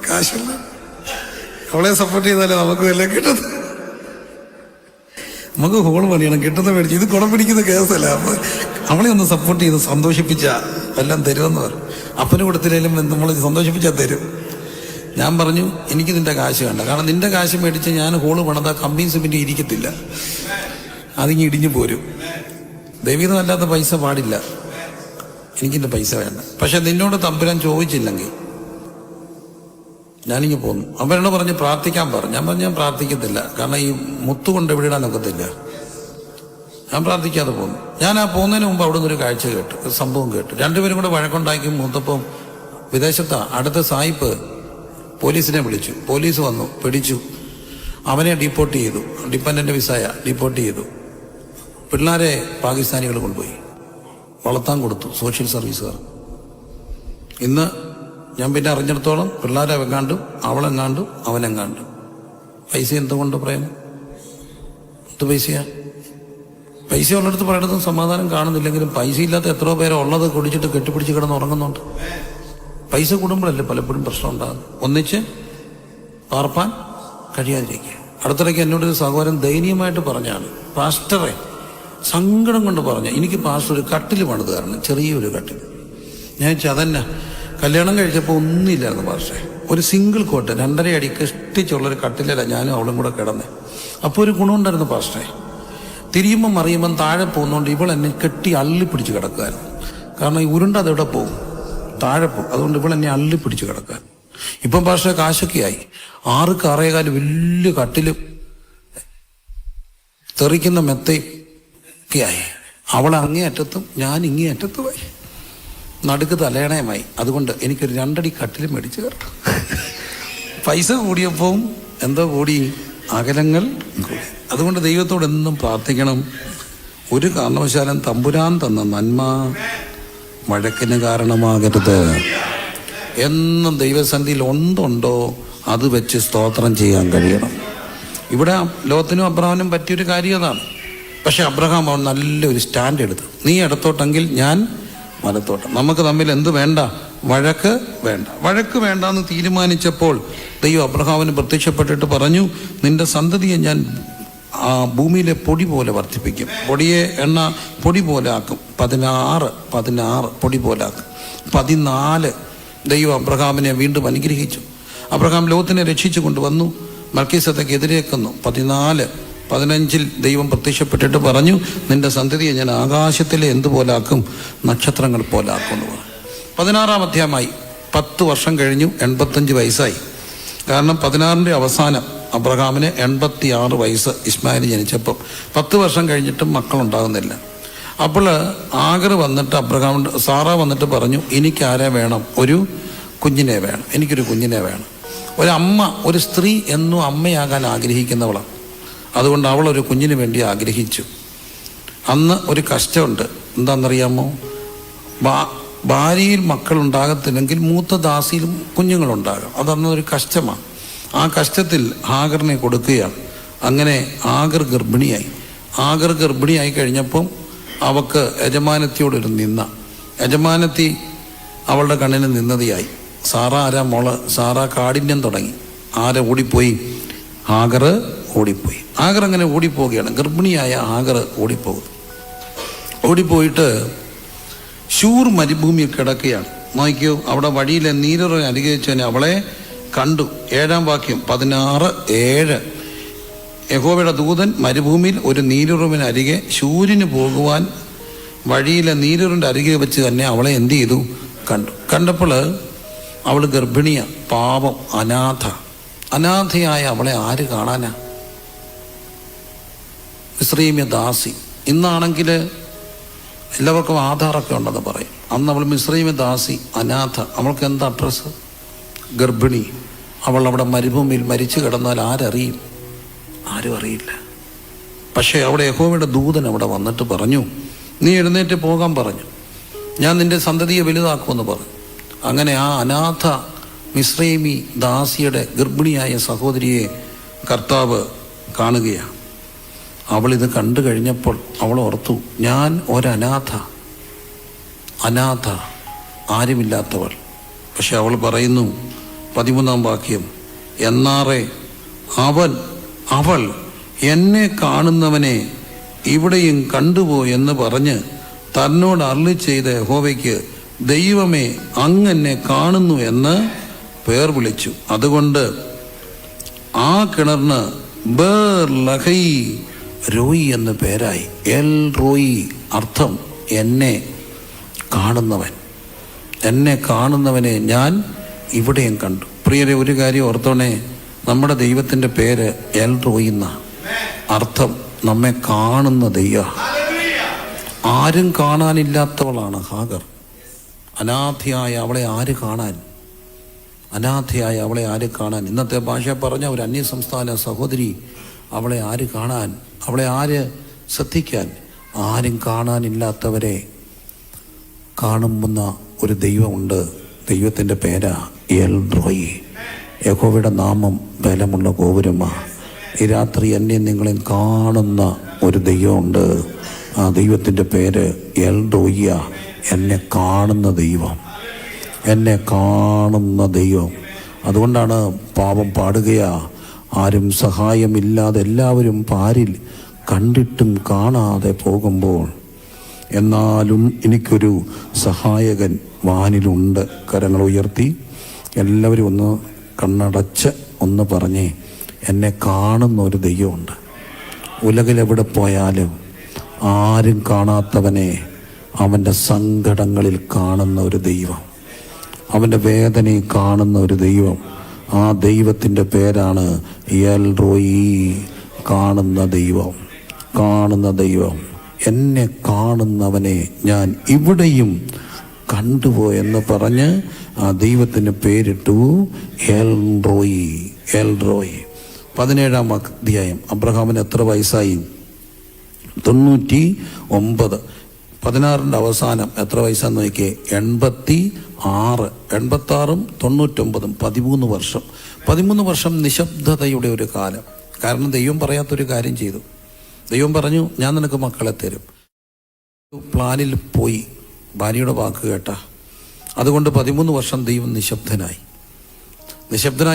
കാശുള്ള, അവളെ സപ്പോർട്ട് ചെയ്താലേ നമുക്ക് വല്ല കിട്ടുന്നത്. നമുക്ക് ഹോൾ പണിയണം, കിട്ടുന്ന മേടിച്ച്. ഇത് കുടം പിടിക്കുന്ന കേസല്ല. അപ്പൊ അവളെ ഒന്ന് സപ്പോർട്ട് ചെയ്ത് സന്തോഷിപ്പിച്ചാ എല്ലാം തരുമെന്ന് പറഞ്ഞു. അപ്പന് കൊടുത്തില്ലെങ്കിലും നമ്മൾ സന്തോഷിപ്പിച്ചാൽ തരും. ഞാൻ പറഞ്ഞു, എനിക്ക് നിന്റെ കാശ് വേണ്ട, കാരണം നിന്റെ കാശ് മേടിച്ച് ഞാൻ ഹോള് പണിതാ കമ്പിയും സിമെന്റ് ഇരിക്കത്തില്ല, അതിങ്ങ് ഇടിഞ്ഞു പോരും. ദൈവീതമല്ലാത്ത പൈസ പാടില്ല, എനിക്കിന്റെ പൈസ വേണ്ട. പക്ഷെ നിന്നോട് തമ്പുരാൻ ചോദിച്ചില്ലെങ്കിൽ ഞാനിങ്ങ് പോന്നു. അവരോട് പറഞ്ഞ് പ്രാർത്ഥിക്കാൻ പറഞ്ഞു. ഞാൻ പറഞ്ഞു ഞാൻ പ്രാർത്ഥിക്കത്തില്ല, കാരണം ഈ മുത്തുകൊണ്ട് എവിടെയിടാൻ ഒക്കത്തില്ല. ഞാൻ പ്രാർത്ഥിക്കാതെ പോന്നു. ഞാൻ ആ പോകുന്നതിന് മുമ്പ് അവിടെ നിന്നൊരു കാഴ്ച കേട്ടു, ഒരു സംഭവം കേട്ടു. രണ്ടുപേരും കൂടെ വഴക്കുണ്ടാക്കി. മൂത്തപ്പം വിദേശത്താ, അടുത്ത സായിപ്പ് പോലീസിനെ വിളിച്ചു. പോലീസ് വന്നു, പിടിച്ചു. അവനെ ഡിപ്പോർട്ട് ചെയ്തു. ഡിപ്പെൻഡന്റ് വിസയ ഡിപ്പോർട്ട് ചെയ്തു. പിള്ളേരെ പാകിസ്ഥാനികൾ കൊണ്ടുപോയി വളർത്താൻ കൊടുത്തു, സോഷ്യൽ സർവീസുകാർ. ഇന്ന് ഞാൻ പിന്നെ അറിഞ്ഞിടത്തോളം പിള്ളേരെ വെങ്ങാണ്ടും അവളെങ്ങാണ്ടും അവനെങ്ങാണ്ടും. പൈസ എന്തുകൊണ്ട് പ്രേമം? എന്ത് പൈസയാ? പൈസ ഉള്ളിടത്ത് പലയിടത്തും സമാധാനം കാണുന്നില്ലെങ്കിലും പൈസ ഇല്ലാത്ത എത്രയോ പേരെ ഉള്ളത് കുടിച്ചിട്ട് കെട്ടിപ്പിടിച്ച് കിടന്ന് ഉറങ്ങുന്നുണ്ട്. പൈസ കൂടുമ്പോഴല്ലേ പലപ്പോഴും പ്രശ്നം ഉണ്ടാകുന്നത്. ഒന്നിച്ച് പാർപ്പാൻ കഴിയാതിരിക്കുക. അടുത്തിടയ്ക്ക് എന്നോടൊരു സഹോദരൻ ദയനീയമായിട്ട് പറഞ്ഞാണ്, പാസ്റ്ററെ സങ്കടം കൊണ്ട് പറഞ്ഞ, എനിക്ക് പാസ്റ്റർ ഒരു കട്ടിൽ പണിത് തരണം, ചെറിയൊരു കട്ടിൽ. ഞാൻ ചതന്നെ കല്യാണം കഴിച്ചപ്പോൾ ഒന്നുമില്ലായിരുന്നു പാസ്റ്ററെ. ഒരു സിംഗിൾ കോട്ട് 2.5 അടി കഷ്ടിച്ചുള്ളൊരു കട്ടിലല്ല ഞാനും അവളും കൂടെ കിടന്നേ. അപ്പോൾ ഒരു ഗുണമുണ്ടായിരുന്നു പാസ്റ്ററെ. തിരിയുമ്പം മറിയുമ്പം താഴെ പോകുന്നതുകൊണ്ട് ഇവളെന്നെ കെട്ടി അള്ളിപ്പിടിച്ച് കിടക്കുമായിരുന്നു. കാരണം ഈ ഉരുണ്ട അതെവിടെ പോകും, താഴെ പോകും. അതുകൊണ്ട് ഇവളെന്നെ അള്ളിപ്പിടിച്ച് കിടക്കാൻ. ഇപ്പം പാസ്റ്ററെ കാശൊക്കെ ആയി. 6 വലിയ കട്ടിലും തെറിക്കുന്ന മെത്തയും ഒക്കെ ആയി. അവൾ അങ്ങേ അറ്റത്തും ഞാൻ ഇങ്ങേ അറ്റത്തുമായി, നടുക്ക് തലയണയുമായി. അതുകൊണ്ട് എനിക്കൊരു 2 അടി കട്ടിലും മേടിച്ച് കേട്ടു. പൈസ കൂടിയപ്പോൾ എന്തോ കൂടി, അകലങ്ങൾ കൂടി. അതുകൊണ്ട് ദൈവത്തോട് എന്നും പ്രാർത്ഥിക്കണം, ഒരു കാരണവശാലും തമ്പുരാൻ തന്ന നന്മ വഴക്കിന് കാരണമാകരുത്. എന്നും ദൈവസന്നിധിയിൽ ഒന്നുണ്ടോ അത് വെച്ച് സ്തോത്രം ചെയ്യാൻ കഴിയണം. ഇവിടെ ലോത്തിനും അബ്രഹാമിനും പറ്റിയൊരു കാര്യം അതാണ്. പക്ഷെ അബ്രഹാം അവൻ നല്ലൊരു സ്റ്റാൻഡ് എടുത്തു, നീ ഇടത്തോട്ടെങ്കിൽ ഞാൻ വലത്തോട്ടം. നമുക്ക് തമ്മിൽ എന്ത് വേണ്ട? വഴക്ക് വേണ്ട. വഴക്ക് വേണ്ടെന്ന് തീരുമാനിച്ചപ്പോൾ ദൈവം അബ്രഹാമിന് പ്രത്യക്ഷപ്പെട്ടിട്ട് പറഞ്ഞു, നിന്റെ സന്തതിയെ ഞാൻ ഭൂമിയിലെ പൊടി പോലെ വർദ്ധിപ്പിക്കും, പൊടിയെ എണ്ണ പൊടി പോലെ ആക്കും. 16 പൊടി പോലെ ആക്കും. 14 ദൈവം അബ്രഹാമിനെ വീണ്ടും അനുഗ്രഹിച്ചു. അബ്രഹാം ലോത്തിനെ രക്ഷിച്ചു കൊണ്ടുവന്നു, മൽക്കീസേദെക്ക് എതിരേക്കുന്നു. 15 ദൈവം പ്രത്യക്ഷപ്പെട്ടിട്ട് പറഞ്ഞു, നിന്റെ സന്തതിയെ ഞാൻ ആകാശത്തിലെ എന്തുപോലാക്കും? നക്ഷത്രങ്ങൾ പോലാക്കും എന്ന് പറഞ്ഞു. 16-ാം അധ്യായമായി. 10 വർഷം കഴിഞ്ഞു, 85 വയസ്സായി. കാരണം 16-ന്റെ അവസാനം അബ്രഹാമിന് 86 വയസ്സ് ഇസ്മായിൽ ജനിച്ചപ്പോൾ 10 വർഷം കഴിഞ്ഞിട്ടും മക്കളുണ്ടാകുന്നില്ല. അപ്പോൾ ആഗർ വന്നിട്ട് സാറ വന്നിട്ട് പറഞ്ഞു, എനിക്കാരെ വേണം? ഒരു കുഞ്ഞിനെ വേണം, എനിക്കൊരു കുഞ്ഞിനെ വേണം. ഒരമ്മ, ഒരു സ്ത്രീ എന്നും അമ്മയാകാൻ ആഗ്രഹിക്കുന്നവളാണ്. അതുകൊണ്ട് അവൾ ഒരു കുഞ്ഞിന് വേണ്ടി ആഗ്രഹിച്ചു. അന്ന് ഒരു കഷ്ടമുണ്ട്, എന്താണെന്നറിയാമോ? ഭാര്യയിൽ മക്കളുണ്ടാകത്തില്ലെങ്കിൽ മൂത്ത ദാസിയിലും കുഞ്ഞുങ്ങളുണ്ടാകാം. അതന്നൊരു കഷ്ടമാണ്. ആ കഷ്ടത്തിൽ ഹാഗറിനെ കൊടുക്കുകയാണ്. അങ്ങനെ ആഗർ ഗർഭിണിയായി. ആഗർ ഗർഭിണിയായി കഴിഞ്ഞപ്പം അവൾക്ക് യജമാനത്തിയോടൊരു നിന്ന. യജമാനത്തി അവളുടെ കണ്ണിന് നിന്നതിയായി. സാറ ആരാ മോള്? സാറ കാഠിന്യം തുടങ്ങി. ആരെ ഓടിപ്പോയി? ആഗർ ഓടിപ്പോയി. ആഗർ അങ്ങനെ ഓടിപ്പോവുകയാണ്. ഗർഭിണിയായ ആഗർ ഓടിപ്പോയിട്ട് ശൂർ മരുഭൂമിയിൽ കിടക്കുകയാണ്. നോക്കിയോ, അവിടെ വഴിയിലെ നീരൊരു അനുഗ്രഹിച്ചതിന് അവളെ കണ്ടു. 7-ാം വാക്യം 16:7. യഹോവയുടെ ദൂതൻ മരുഭൂമിയിൽ ഒരു നീരുറവിന് അരികെ ശൂര്യന് പോകുവാൻ വഴിയിലെ നീരുറിൻ്റെ അരികെ വെച്ച് തന്നെ അവളെ എന്ത് ചെയ്തു? കണ്ടു. കണ്ടപ്പോൾ അവൾ ഗർഭിണിയ, പാപം, അനാഥയായ അവളെ ആര് കാണാനാ? മിസ്രയീമ്യ ദാസി. ഇന്നാണെങ്കിൽ എല്ലാവർക്കും ആധാറൊക്കെ ഉണ്ടെന്ന് പറയും. അന്ന് അവൾ മിസ്രയീമ്യ ദാസി, അനാഥ. അവൾക്ക് എന്താ അഡ്രസ്സ്? ഗർഭിണി. അവൾ അവിടെ മരുഭൂമിയിൽ മരിച്ചു കിടന്നാൽ ആരറിയും? ആരും അറിയില്ല. പക്ഷേ അവിടെ യഹോവയുടെ ദൂതൻ അവിടെ വന്നിട്ട് പറഞ്ഞു, നീ എഴുന്നേറ്റ് പോകാൻ പറഞ്ഞു, ഞാൻ നിന്റെ സന്തതിയെ വലുതാക്കുമെന്ന് പറഞ്ഞു. അങ്ങനെ ആ അനാഥ മിസ്രൈമി ദാസിയുടെ ഗർഭിണിയായ സഹോദരിയെ കർത്താവ് കാണുകയാണ്. അവളിത് കണ്ടു കഴിഞ്ഞപ്പോൾ അവൾ ഓർത്തു, ഞാൻ ഒരനാഥ, ആരുമില്ലാത്തവൾ. പക്ഷെ അവൾ പറയുന്നു 13-ാം വാക്യം, എന്നാറെ അവൾ എന്നെ കാണുന്നവനെ ഇവിടെയും കണ്ടുപോയി എന്ന് പറഞ്ഞ് തന്നോട് അരുളി ചെയ്ത യഹോവയ്ക്ക്, ദൈവമേ അങ്ങെന്നെ കാണുന്നു എന്ന് പേർ വിളിച്ചു. അതുകൊണ്ട് ആ കിണറിന് ബേർ ലഹൈ റോയി എന്ന് പേരായി. എൽ റോയി, അർത്ഥം എന്നെ കാണുന്നവൻ. എന്നെ കാണുന്നവനെ ഞാൻ ഇവിടെയും കണ്ടു. പ്രിയരെ, ഒരു കാര്യം ഓർത്തോണേ, നമ്മുടെ ദൈവത്തിൻ്റെ പേര് എൽ റോയി എന്ന അർത്ഥം നമ്മെ കാണുന്ന ദൈവം. ആരും കാണാനില്ലാത്തവളാണ് ഹാഗർ. അനാഥയായ അവളെ ആര് കാണാൻ? ഇന്നത്തെ ഭാഷ പറഞ്ഞ ഒരു അന്യസംസ്ഥാന സഹോദരി, അവളെ ആര് കാണാൻ? അവളെ ആര് ശ്രദ്ധിക്കാൻ? ആരും കാണാനില്ലാത്തവരെ കാണുന്ന ഒരു ദൈവമുണ്ട്. ദൈവത്തിൻ്റെ പേരാ എൽ റോയി. യഹോവയുടെ നാമം ബലമുള്ള ഗോപുരമാ. ഈ രാത്രി എന്നെ നിങ്ങളെ കാണുന്ന ഒരു ദൈവമുണ്ട്. ആ ദൈവത്തിൻ്റെ പേര് എൽ റോയിയ. എന്നെ കാണുന്ന ദൈവം. അതുകൊണ്ടാണ് പാപം പാടുകയാ, ആരും സഹായമില്ലാതെ എല്ലാവരും പാരിൽ കണ്ടിട്ടും കാണാതെ പോകുമ്പോൾ എന്നാലും എനിക്കൊരു സഹായകൻ വാനിലുണ്ട്. കരങ്ങൾ ഉയർത്തി എല്ലാവരും ഒന്ന് കണ്ണടച്ച് ഒന്ന് പറഞ്ഞേ, എന്നെ കാണുന്ന ഒരു ദൈവമുണ്ട്. ഉലകിലെവിടെ പോയാലും ആരും കാണാത്തവനെ അവൻ്റെ സങ്കടങ്ങളിൽ കാണുന്ന ഒരു ദൈവം, അവൻ്റെ വേദനയിൽ കാണുന്ന ഒരു ദൈവം. ആ ദൈവത്തിൻ്റെ പേരാണ് എൽ റോയി. കാണുന്ന ദൈവം. എന്നെ കാണുന്നവനെ ഞാൻ ഇവിടെയും കണ്ടുപോയെന്ന് പറഞ്ഞ് ആ ദൈവത്തിന് പേരിട്ടു എൽ റോയി. 17-ാം അധ്യായം. അബ്രഹാമിന് എത്ര വയസ്സായി? 99. 16-ന്റെ അവസാനം എത്ര വയസ്സാന്ന് നോക്കിയേ? 86. 86-ഉം 99-ഉം 13 വർഷം. 13 വർഷം നിശബ്ദതയുടെ ഒരു കാലം. കാരണം ദൈവം പറയാത്തൊരു കാര്യം ചെയ്തു. ദൈവം പറഞ്ഞു, ഞാൻ നിനക്ക് മക്കളെ തരും. പ്ലാനിൽ പോയി, ഭാര്യയുടെ വാക്ക് കേട്ട. അതുകൊണ്ട് 13 വർഷം ദൈവം നിശബ്ദനായി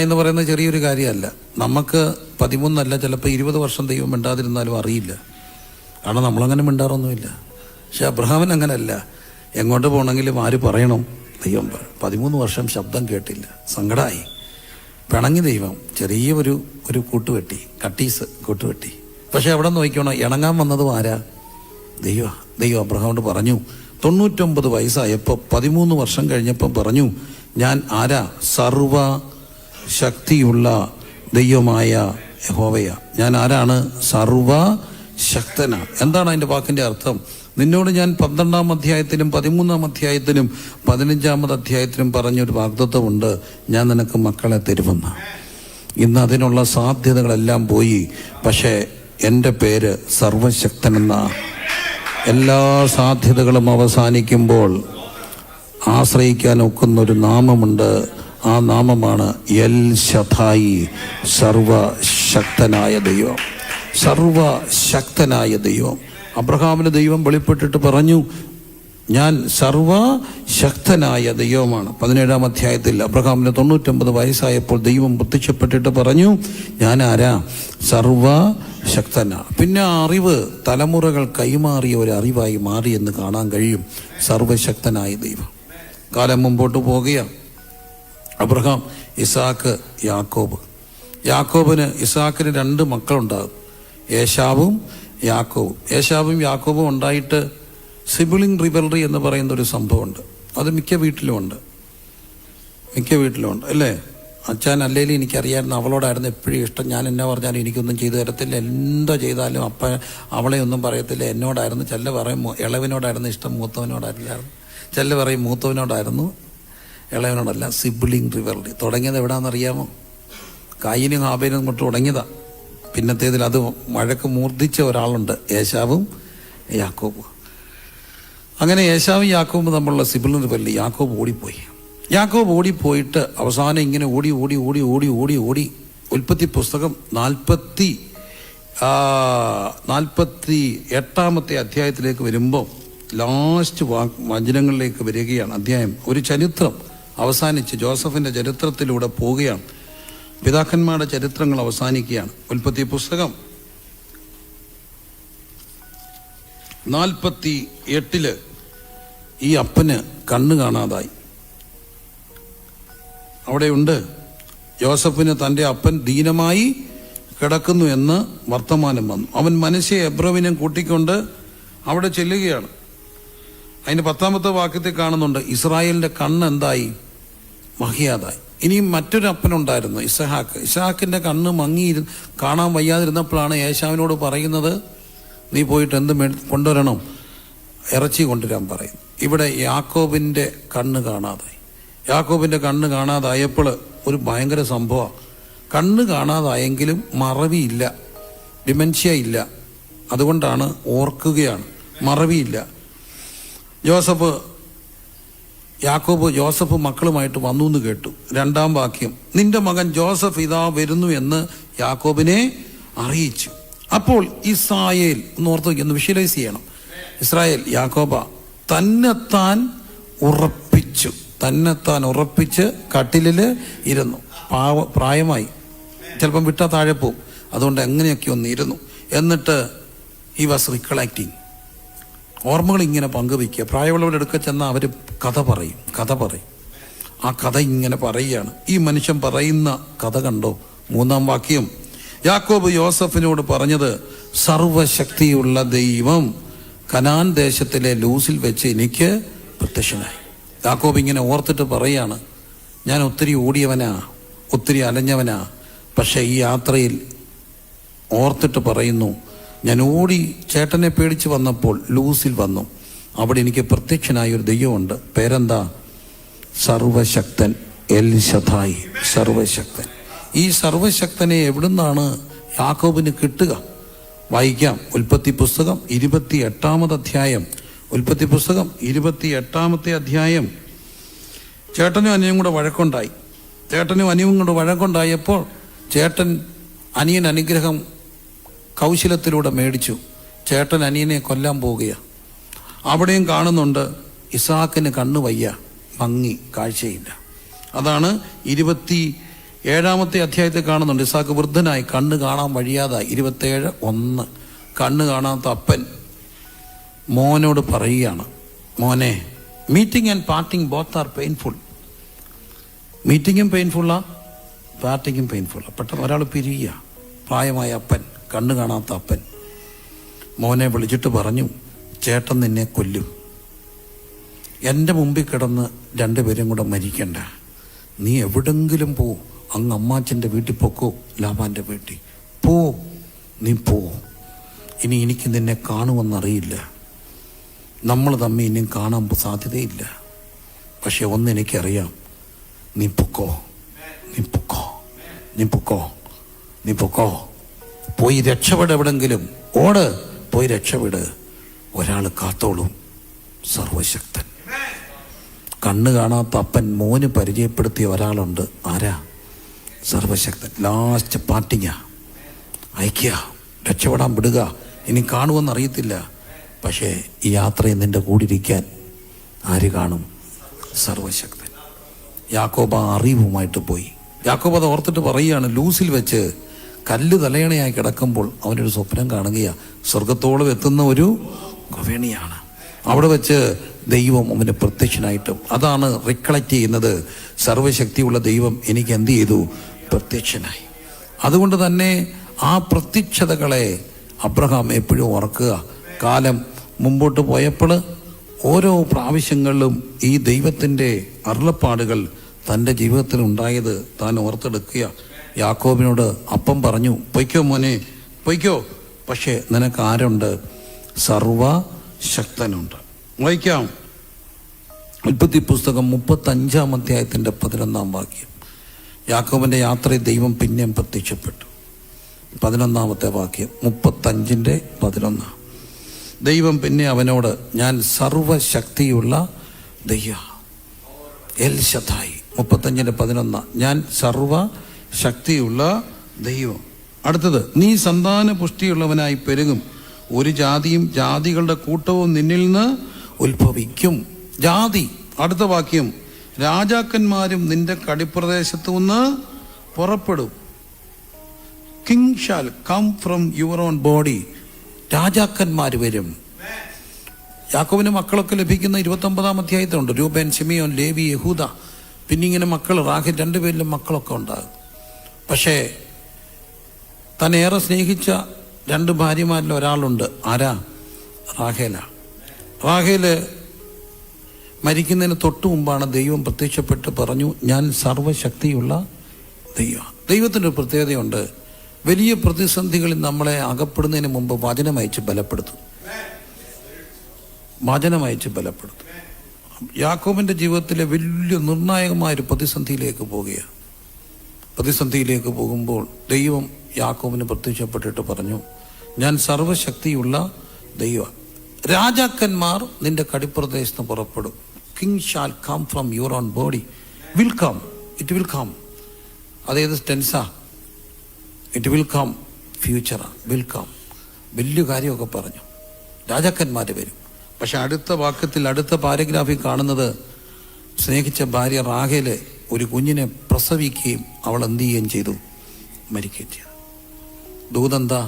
എന്ന് പറയുന്നത് ചെറിയൊരു കാര്യമല്ല. നമുക്ക് 13 ചിലപ്പോൾ 20 വർഷം ദൈവം മിണ്ടാതിരുന്നാലും അറിയില്ല. കാരണം നമ്മളങ്ങനെ മിണ്ടാറൊന്നുമില്ല. പക്ഷെ അബ്രഹാമിന് അങ്ങനല്ല. എങ്ങോട്ട് പോകണമെങ്കിലും ആര് പറയണം? ദൈവം. 13 വർഷം ശബ്ദം കേട്ടില്ല. സങ്കടമായി, പിണങ്ങി. ദൈവം ചെറിയ ഒരു കൂട്ടുവെട്ടി, കൂട്ടുവെട്ടി. പക്ഷെ അവിടെ നോക്കിക്കോണം, ഇണങ്ങാൻ വന്നതും ആരാ? ദൈവം അബ്രഹാമിനോട് പറഞ്ഞു. 99 വയസ്സായപ്പോൾ 13 വർഷം കഴിഞ്ഞപ്പോൾ പറഞ്ഞു, ഞാൻ ആരാ? സർവശക്തിയുള്ള ദൈവമായ യഹോവയ. ഞാൻ ആരാണ്? സർവശക്തന. എന്താണ് അതിൻ്റെ വാക്കിൻ്റെ അർത്ഥം? നിന്നോട് ഞാൻ 12-ാം അധ്യായത്തിലും 13-ാം അധ്യായത്തിലും 15-ാമത് അധ്യായത്തിലും പറഞ്ഞൊരു വാഗ്ദത്തമുണ്ട്, ഞാൻ നിനക്ക് മക്കളെ തരുമെന്ന്. ഇന്ന് അതിനുള്ള സാധ്യതകളെല്ലാം പോയി. പക്ഷേ എൻ്റെ പേര് സർവശക്തനെന്ന. എല്ലാ സാധ്യതകളും അവസാനിക്കുമ്പോൾ ആശ്രയിക്കാൻ ഒക്കുന്നൊരു നാമമുണ്ട്. ആ നാമമാണ് എൽ ശദ്ദായി, സർവശക്തനായ ദൈവം. അബ്രഹാമിന് ദൈവം വെളിപ്പെട്ടിട്ട് പറഞ്ഞു, ഞാൻ സർവശക്തനായ ദൈവമാണ്. 17-ാം അധ്യായത്തിൽ അബ്രഹാമിന് 99 വയസ്സായപ്പോൾ ദൈവം പ്രത്യക്ഷപ്പെട്ടിട്ട് പറഞ്ഞു, ഞാൻ ആരാ? സർവശക്തനാണ്. പിന്നെ ആ അറിവ് തലമുറകൾ കൈമാറിയ ഒരു അറിവായി മാറിയെന്ന് കാണാൻ കഴിയും. സർവശക്തനായ ദൈവം. കാലം മുമ്പോട്ട് പോകുകയാണ്. അബ്രഹാം, ഇസാക്ക്, യാക്കോബ്. ഇസാക്കിന് 2 മക്കളുണ്ടാകും, ഏശാവും യാക്കോബും. ഏശാവും യാക്കോബും ഉണ്ടായിട്ട് സിബിളിംഗ് റിവൽറി എന്ന് പറയുന്ന ഒരു സംഭവമുണ്ട്. അത് മിക്ക വീട്ടിലുമുണ്ട് അല്ലേ? അച്ഛൻ അല്ലേലും എനിക്കറിയായിരുന്നു, അവളോടായിരുന്നു എപ്പോഴും ഇഷ്ടം. ഞാൻ എന്നാ പറഞ്ഞാലും എനിക്കൊന്നും ചെയ്തു തരത്തില്ല, എന്തോ ചെയ്താലും അവളെ ഒന്നും പറയത്തില്ല. എന്നോടായിരുന്നു ചെല്ല പറയും ഇളവനോടായിരുന്നു ഇഷ്ടം, മൂത്തവനോടായിരുന്നു. ചെല്ല പറയും മൂത്തവനോടായിരുന്നു, ഇളവനോടല്ല. സിബിളിംഗ് റിവൽറി തുടങ്ങിയത് എവിടാണെന്നറിയാമോ? കായിനും ഹാബേലും കൊണ്ട് തുടങ്ങിയതാ. പിന്നത്തേതിൽ അത് വഴക്ക് മൂർദ്ധിച്ച ഒരാളുണ്ട്, ഏശാവും യാക്കോബും. അങ്ങനെ ഏശാവും യാക്കോബും തമ്മിലുള്ള സിബിളിംഗ് റിവൽറി. യാക്കോബ് ഓടിപ്പോയിട്ട് അവസാനം ഇങ്ങനെ ഓടി ഉൽപ്പത്തി പുസ്തകം 48 അധ്യായത്തിലേക്ക് വരുമ്പോൾ ലാസ്റ്റ് വചനങ്ങളിലേക്ക് വരികയാണ്. അധ്യായം ഒരു ചരിത്രം അവസാനിച്ച് ജോസഫിന്റെ ചരിത്രത്തിലൂടെ പോവുകയാണ്. പിതാക്കന്മാരുടെ ചരിത്രങ്ങൾ അവസാനിക്കുകയാണ്. ഉൽപ്പത്തി പുസ്തകം 48 ഈ അപ്പന് കണ്ണ് കാണാതായി. അവിടെയുണ്ട്, യോസഫിന് തൻ്റെ അപ്പൻ ദീനമായി കിടക്കുന്നു എന്ന് വർത്തമാനം വന്നു. അവൻ മനശ്ശെ എബ്രോവിനെ കൂട്ടിക്കൊണ്ട് അവിടെ ചെല്ലുകയാണ്. അതിന് 10-ാമത്തെ വാക്യത്തിൽ കാണുന്നുണ്ട്, ഇസ്രായേലിന്റെ കണ്ണ് എന്തായി? മഹിയാതായി. ഇനിയും മറ്റൊരു അപ്പനുണ്ടായിരുന്നു, ഇസ്ഹാക്കിന്റെ കണ്ണ് കാണാൻ വയ്യാതിരുന്നപ്പോഴാണ് ഏശാവിനോട് പറയുന്നത്, നീ പോയിട്ട് എന്ത് കൊണ്ടുവരണം? ഇറച്ചി കൊണ്ടുവരാൻ പറയും. ഇവിടെ യാക്കോബിന്റെ കണ്ണ് കാണാതായപ്പോൾ ഒരു ഭയങ്കര സംഭവം. കണ്ണ് കാണാതായെങ്കിലും മറവിയില്ല, ഡിമെൻഷ്യ ഇല്ല. അതുകൊണ്ടാണ് ഓർക്കുകയാണ്, മറവിയില്ല. യാക്കോബ് മക്കളുമായിട്ട് വന്നു എന്ന് കേട്ടു. 2-ാം വാക്യം, നിന്റെ മകൻ ജോസഫ് ഇതാ വരുന്നു എന്ന് യാക്കോബിനെ അറിയിച്ചു. അപ്പോൾ ഇസ്രായേൽ, ഒന്ന് വിഷ്വലൈസ് ചെയ്യണം. ഇസ്രായേൽ, യാക്കോബ തന്നെത്താൻ ഉറപ്പിച്ച് കട്ടിലിൽ ഇരുന്നു. പ്രായമായി, ചിലപ്പം വിട്ടാ താഴെ പോവും. അതുകൊണ്ട് എങ്ങനെയൊക്കെ ഒന്ന് ഇരുന്നു. എന്നിട്ട് ഈ വാസ് റിക്കളക്റ്റിംഗ്, ഓർമ്മകൾ ഇങ്ങനെ പങ്കുവയ്ക്കുക. പ്രായമുള്ളവരുടെ അടുക്ക ചെന്നാൽ അവർ കഥ പറയും. ആ കഥ ഇങ്ങനെ പറയുകയാണ്. ഈ മനുഷ്യൻ പറയുന്ന കഥ കണ്ടോ? 3-ാം വാക്യം, യാക്കോബ് യോസഫിനോട് പറഞ്ഞത്, സർവശക്തിയുള്ള ദൈവം കനാൻ ദേശത്തിലെ ലൂസിൽ വെച്ച് എനിക്ക് പ്രത്യക്ഷനായി. യാക്കോബ് ഇങ്ങനെ ഓർത്തിട്ട് പറയാണ്, ഞാൻ ഒത്തിരി ഓടിയവനാ, ഒത്തിരി അലഞ്ഞവനാ. പക്ഷെ ഈ യാത്രയിൽ ഓർത്തിട്ട് പറയുന്നു, ഞാൻ ഓടി ചേട്ടനെ പേടിച്ച് വന്നപ്പോൾ ലൂസിൽ വന്നു. അവിടെ എനിക്ക് പ്രത്യക്ഷനായ ഒരു ദൈവമുണ്ട്. പേരെന്താ? സർവശക്തൻ, എൽ ശദായി, സർവശക്തൻ. ഈ സർവശക്തനെ എവിടുന്നാണ് യാക്കോബിന് കിട്ടുക? വായിക്കാം. ഉൽപ്പത്തി പുസ്തകം 28-ാമത്തെ അധ്യായം. ഉൽപ്പത്തി പുസ്തകം 28-ാമത്തെ അധ്യായം. ചേട്ടനും അനിയനും കൂടെ വഴക്കുണ്ടായപ്പോൾ ചേട്ടൻ അനിയൻ അനുഗ്രഹം കൗശലത്തിലൂടെ മേടിച്ചു. ചേട്ടൻ അനിയനെ കൊല്ലാൻ പോവുകയാണ്. അവിടെയും കാണുന്നുണ്ട്, ഇസാക്കിന് കണ്ണ് വയ്യ, മങ്ങി, കാഴ്ചയില്ല. അതാണ് 27-ാമത്തെ അധ്യായത്തിൽ കാണുന്നുണ്ട്. ഇസാക്ക് വൃദ്ധനായി, കണ്ണ് കാണാൻ വഴിയാതായി. 27:1. കണ്ണ് കാണാത്ത അപ്പൻ മോനോട് പറയുകയാണ്, മോനെ, meeting and parting both are painful. മീറ്റിങ്ങും പെയിൻഫുള്ളാ, പാർട്ടിങ്ങും പെയിൻഫുള്ളാ. പെട്ടെന്ന് ഒരാൾ പിരിയുക. പ്രായമായ അപ്പൻ, കണ്ണ് കാണാത്ത അപ്പൻ മോനെ വിളിച്ചിട്ട് പറഞ്ഞു, ചേട്ടൻ നിന്നെ കൊല്ലും. എൻ്റെ മുമ്പിൽ കിടന്ന് 2 പേരും കൂടെ മരിക്കണ്ട. നീ എവിടെങ്കിലും പോ, അങ്ങ് അമ്മാച്ചൻ്റെ വീട്ടിൽ പൊക്കോ, ലാബാൻ്റെ വീട്ടിൽ നീ പോ. ഇനി എനിക്ക് നിന്നെ കാണുമെന്നറിയില്ല, നമ്മൾ തമ്മിൽ ഇനിയും കാണാൻ സാധ്യതയില്ല. പക്ഷെ ഒന്നെനിക്കറിയാം, നീ പൊക്കോ. പോയി രക്ഷപ്പെട്, എവിടെങ്കിലും പോയി രക്ഷപ്പെട്. ഒരാൾ കാത്തോളും, സർവശക്തൻ. കണ്ണ് കാണാത്ത അപ്പൻ മോന് പരിചയപ്പെടുത്തിയ ഒരാളുണ്ട്. ആരാ? സർവശക്തൻ. ലാസ്റ്റ് പാർട്ടിങ്ങ, അയക്കുക, രക്ഷപ്പെടാൻ വിടുക. ഇനി കാണുമെന്നറിയത്തില്ല, പക്ഷേ ഈ യാത്രയിൽ നിന്റെ കൂടിരിക്കാൻ ആര് കാണും? സർവശക്തൻ. യാക്കോബ് അറിവുമായിട്ട് പോയി. യാക്കോബ് അത് ഓർത്തിട്ട് പറയുകയാണ്, ലൂസിൽ വെച്ച് കല്ല് തലയണയായി കിടക്കുമ്പോൾ അവനൊരു സ്വപ്നം കാണുകയാണ്. സ്വർഗത്തോളം എത്തുന്ന ഒരു ഗവേണിയാണ്. അവിടെ വെച്ച് ദൈവം അവന് പ്രത്യക്ഷനായിട്ടും. അതാണ് റിക്കളക്ട് ചെയ്യുന്നത്. സർവശക്തിയുള്ള ദൈവം എനിക്ക് എന്ത് ചെയ്തു? പ്രത്യക്ഷനായി. അതുകൊണ്ട് തന്നെ ആ പ്രത്യക്ഷതകളെ അബ്രഹാം എപ്പോഴും ഓർക്കുക. കാലം മുമ്പോട്ട് പോയപ്പോൾ ഓരോ പ്രാവശ്യങ്ങളിലും ഈ ദൈവത്തിൻ്റെ അരുളപ്പാടുകൾ തൻ്റെ ജീവിതത്തിൽ ഉണ്ടായത് താൻ ഓർത്തെടുക്കുക. യാക്കോബിനോട് അപ്പം പറഞ്ഞു, പൊയ്ക്കോ മോനെ പൊയ്ക്കോ, പക്ഷേ നിനക്ക് ആരുണ്ട്? സർവശക്തനുണ്ട്. വായിക്കാം ഉൽപ്പത്തി പുസ്തകം 35-ാം അധ്യായത്തിൻ്റെ 11-ാം വാക്യം. യാക്കോബിൻ്റെ യാത്രയിൽ ദൈവം പിന്നെയും പ്രത്യക്ഷപ്പെട്ടു. 11-ാമത്തെ വാക്യം 35:11. ദൈവം പിന്നെ അവനോട്, ഞാൻ സർവശക്തിയുള്ള ദൈവം, എൽ ശദ്ദായി. 35:11, ഞാൻ സർവശക്തിയുള്ള ദൈവം. അടുത്തത്, നീ സന്താന പുഷ്ടിയുള്ളവനായി പെരുകും, ഒരു ജാതിയും ജാതികളുടെ കൂട്ടവും നിന്നിൽ നിന്ന് ഉത്ഭവിക്കും. ജാതി. അടുത്ത വാക്യം, രാജാക്കന്മാരും നിന്റെ കടിപ്രദേശത്തു നിന്ന് പുറപ്പെടും. King shall come from your own body. രാജാക്കന്മാർ വരും. യാക്കോബിന് മക്കളൊക്കെ ലഭിക്കുന്ന 29-ാം അധ്യായത്തിലുണ്ട്. രൂബേൻ, ശിമിയോൻ, ലേവി, യഹൂദ. പിന്നെ ഇങ്ങനെ മക്കൾ, റാഹേൽ, രണ്ടുപേരിലും മക്കളൊക്കെ ഉണ്ടാകും. പക്ഷേ താൻ ഏറെ സ്നേഹിച്ച 2 ഭാര്യമാരിൽ ഒരാളുണ്ട്. ആരാ? റാഹേല. റാഹേല് മരിക്കുന്നതിന് തൊട്ടു മുമ്പാണ് ദൈവം പ്രത്യക്ഷപ്പെട്ട് പറഞ്ഞു, ഞാൻ സർവശക്തിയുള്ള ദൈവം. ദൈവത്തിൻ്റെ ഒരു പ്രത്യേകതയുണ്ട്. വലിയ പ്രതിസന്ധികളിൽ നമ്മളെ അകപ്പെടുന്നതിന് മുമ്പ് വചനമയച്ച് ബലപ്പെടുത്തും. വചനമയച്ച് ബലപ്പെടുത്തും. യാക്കോബിൻ്റെ ജീവിതത്തിലെ വലിയ നിർണായകമായൊരു പ്രതിസന്ധിയിലേക്ക് പോവുകയാണ്. പ്രതിസന്ധിയിലേക്ക് പോകുമ്പോൾ ദൈവം യാക്കോബിന് പ്രത്യക്ഷപ്പെട്ടിട്ട് പറഞ്ഞു, ഞാൻ സർവശക്തിയുള്ള ദൈവം. രാജാക്കന്മാർ നിന്റെ കടിപ്രദേശത്ത് പുറപ്പെടും. King shall come from your own body. Will come, it will come. അതേത് ടെൻസാ? It will come. ഫ്യൂച്ചറാ. Will come. വലിയ കാര്യമൊക്കെ പറഞ്ഞു. രാജാക്കന്മാർ വരും. പക്ഷെ അടുത്ത വാക്യത്തിൽ, അടുത്ത പാരഗ്രാഫിൽ കാണുന്നത്, സ്നേഹിച്ച ഭാര്യ റാഹേല് ഒരു കുഞ്ഞിനെ പ്രസവിക്കുകയും അവൾ എന്ത് ചെയ്യുകയും ചെയ്തു? മരിക്കുകയും ചെയ്തു. ദൂതെന്താ?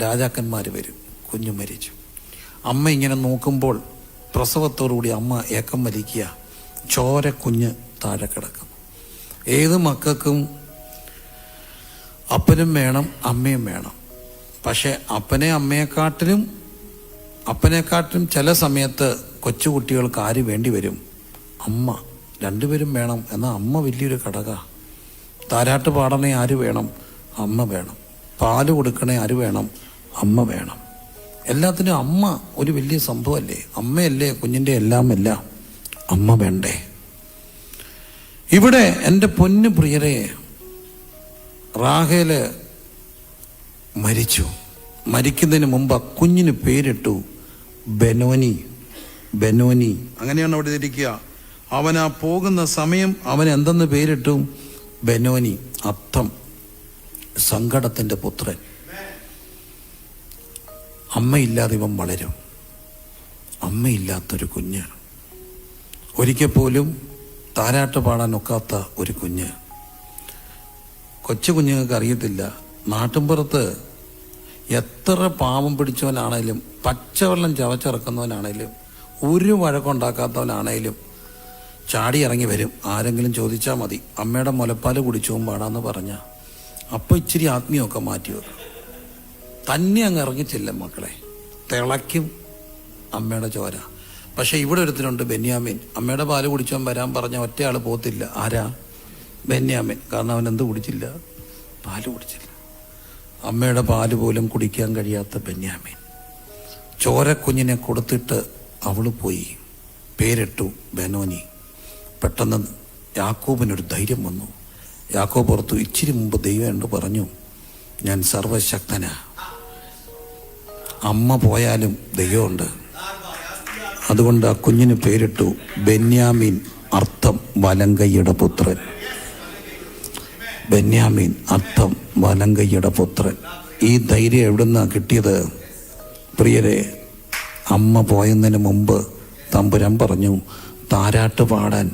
രാജാക്കന്മാർ വരും. കുഞ്ഞു മരിച്ചു. അമ്മ ഇങ്ങനെ നോക്കുമ്പോൾ പ്രസവത്തോടുകൂടി അമ്മ ഏക്കം വലിക്കുക. ചോര കുഞ്ഞ് താഴെ കിടക്കുന്നു. ഏത് മക്കൾക്കും അപ്പനും വേണം, അമ്മയും വേണം. പക്ഷെ അപ്പനെക്കാട്ടിലും ചില സമയത്ത് കൊച്ചുകുട്ടികൾക്ക് ആര് വേണ്ടി വരും? അമ്മ. രണ്ടുപേരും വേണം. എന്നാൽ അമ്മ വലിയൊരു ഘടക. താരാട്ട് പാടണേ ആര് വേണം? അമ്മ വേണം. പാല് കൊടുക്കണേ ആര് വേണം? അമ്മ വേണം. എല്ലാത്തിനും അമ്മ ഒരു വലിയ സംഭവമല്ലേ? അമ്മയല്ലേ കുഞ്ഞിൻ്റെ എല്ലാം. അമ്മ വേണ്ടേ? ഇവിടെ എൻ്റെ പൊന്നു പ്രിയരെ, റാഹേല് മരിച്ചു. മരിക്കുന്നതിന് മുമ്പ് കുഞ്ഞിന് പേരിട്ടു ബെനോനി. ബെനോനി അങ്ങനെയാണ് അവിടെ ഇരിക്കുക. അവനാ പോകുന്ന സമയം അവൻ എന്തെന്ന് പേരിട്ടു? ബെനോനി. അർത്ഥം സങ്കടത്തിൻ്റെ പുത്രൻ. അമ്മയില്ലാതെ ഇവൻ വളരും. അമ്മയില്ലാത്തൊരു കുഞ്ഞ്. ഒരിക്കൽ പോലും താരാട്ട് പാടാൻ ഒക്കാത്ത ഒരു കുഞ്ഞ്. കൊച്ചു കുഞ്ഞുങ്ങൾക്ക് അറിയത്തില്ല. നാട്ടിൻപുറത്ത് എത്ര പാവം പിടിച്ചവനാണേലും, പച്ചവെള്ളം ചവച്ചിറക്കുന്നവനാണേലും, ഒരു വഴക്കുണ്ടാക്കാത്തവനാണേലും ചാടി ഇറങ്ങി വരും. ആരെങ്കിലും ചോദിച്ചാൽ മതി, അമ്മയുടെ മുലപ്പാല് കുടിച്ചും പാടാന്ന് പറഞ്ഞ അപ്പോൾ ഇച്ചിരി ആത്മീയമൊക്കെ മാറ്റി വെക്കും. തന്നെ അങ്ങ് ഇറങ്ങിച്ചില്ല മക്കളെ. തിളയ്ക്കും അമ്മയുടെ ചോര. പക്ഷെ ഇവിടെ ഒരുത്തിനുണ്ട് ബെന്യാമിൻ. അമ്മയുടെ പാല് കുടിച്ചാൽ വരാൻ പറഞ്ഞ ഒറ്റയാൾ പോത്തില്ല. ആരാ? ബെന്യാമിൻ. കാരണം അവൻ എന്ത് കുടിച്ചില്ല? പാല് കുടിച്ചില്ല. അമ്മയുടെ പാല് പോലും കുടിക്കാൻ കഴിയാത്ത ബെന്യാമിൻ. ചോരക്കുഞ്ഞിനെ കൊടുത്തിട്ട് അവള് പോയി. പേരിട്ടു ബെനോനി. പെട്ടെന്ന് യാക്കോബിനൊരു ധൈര്യം വന്നു. യാക്കോബ് ഓർത്തു, ഇച്ചിരി മുമ്പ് ദൈവം എന്ന് പറഞ്ഞു, ഞാൻ സർവശക്തനാ. അമ്മ പോയാലും ദൈവമുണ്ട്. അതുകൊണ്ട് ആ കുഞ്ഞിന് പേരിട്ടു ബെന്യാമീൻ. അർത്ഥം വലങ്കയ്യുടെ പുത്രൻ. ബെന്യാമീൻ അർത്ഥം വലങ്കയ്യുടെ പുത്രൻ. ഈ ധൈര്യം എവിടുന്നാ കിട്ടിയത് പ്രിയരെ? അമ്മ പോയതിന് മുമ്പ് തമ്പുരാൻ പറഞ്ഞു, താരാട്ട് പാടാൻ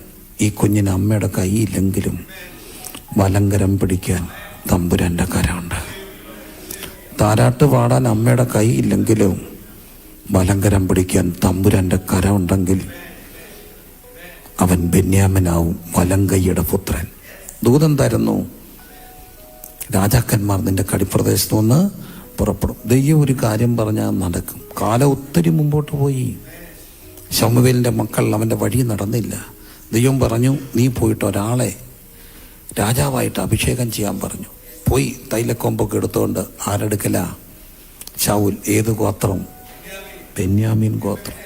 ഈ കുഞ്ഞിന് അമ്മയുടെ കൈയില്ലെങ്കിലും വലങ്കരം പിടിക്കാൻ തമ്പുരാൻ്റെ കരമുണ്ട്. താരാട്ട് പാടാൻ അമ്മയുടെ കൈയില്ലെങ്കിലും വലങ്കരം പിടിക്കാൻ തമ്പുരാന്റെ കരമുണ്ടെങ്കിൽ അവൻ ബെന്യാമിനാവും, വലങ്കയ്യുടെ പുത്രൻ. ദൂതൻ തരുന്നു, രാജാക്കന്മാർ നിന്റെ കടിപ്രദേശത്ത് നിന്ന് പുറപ്പെടും. ദൈവം ഒരു കാര്യം പറഞ്ഞാൽ നടക്കും. കാലം ഒത്തിരി മുമ്പോട്ട് പോയി. ശമൂവേലിന്റെ മക്കൾ അവന്റെ വഴി നടന്നില്ല. ദൈവം പറഞ്ഞു, നീ പോയിട്ട് ഒരാളെ രാജാവായിട്ട് അഭിഷേകം ചെയ്യാൻ പറഞ്ഞു. പോയി തൈലക്കൊമ്പൊക്കെ എടുത്തുകൊണ്ട് ആരെടുക്കല? ശൗൽ. ഏത് ഗോത്രം? ബെന്യാമീൻ ഗോത്രം.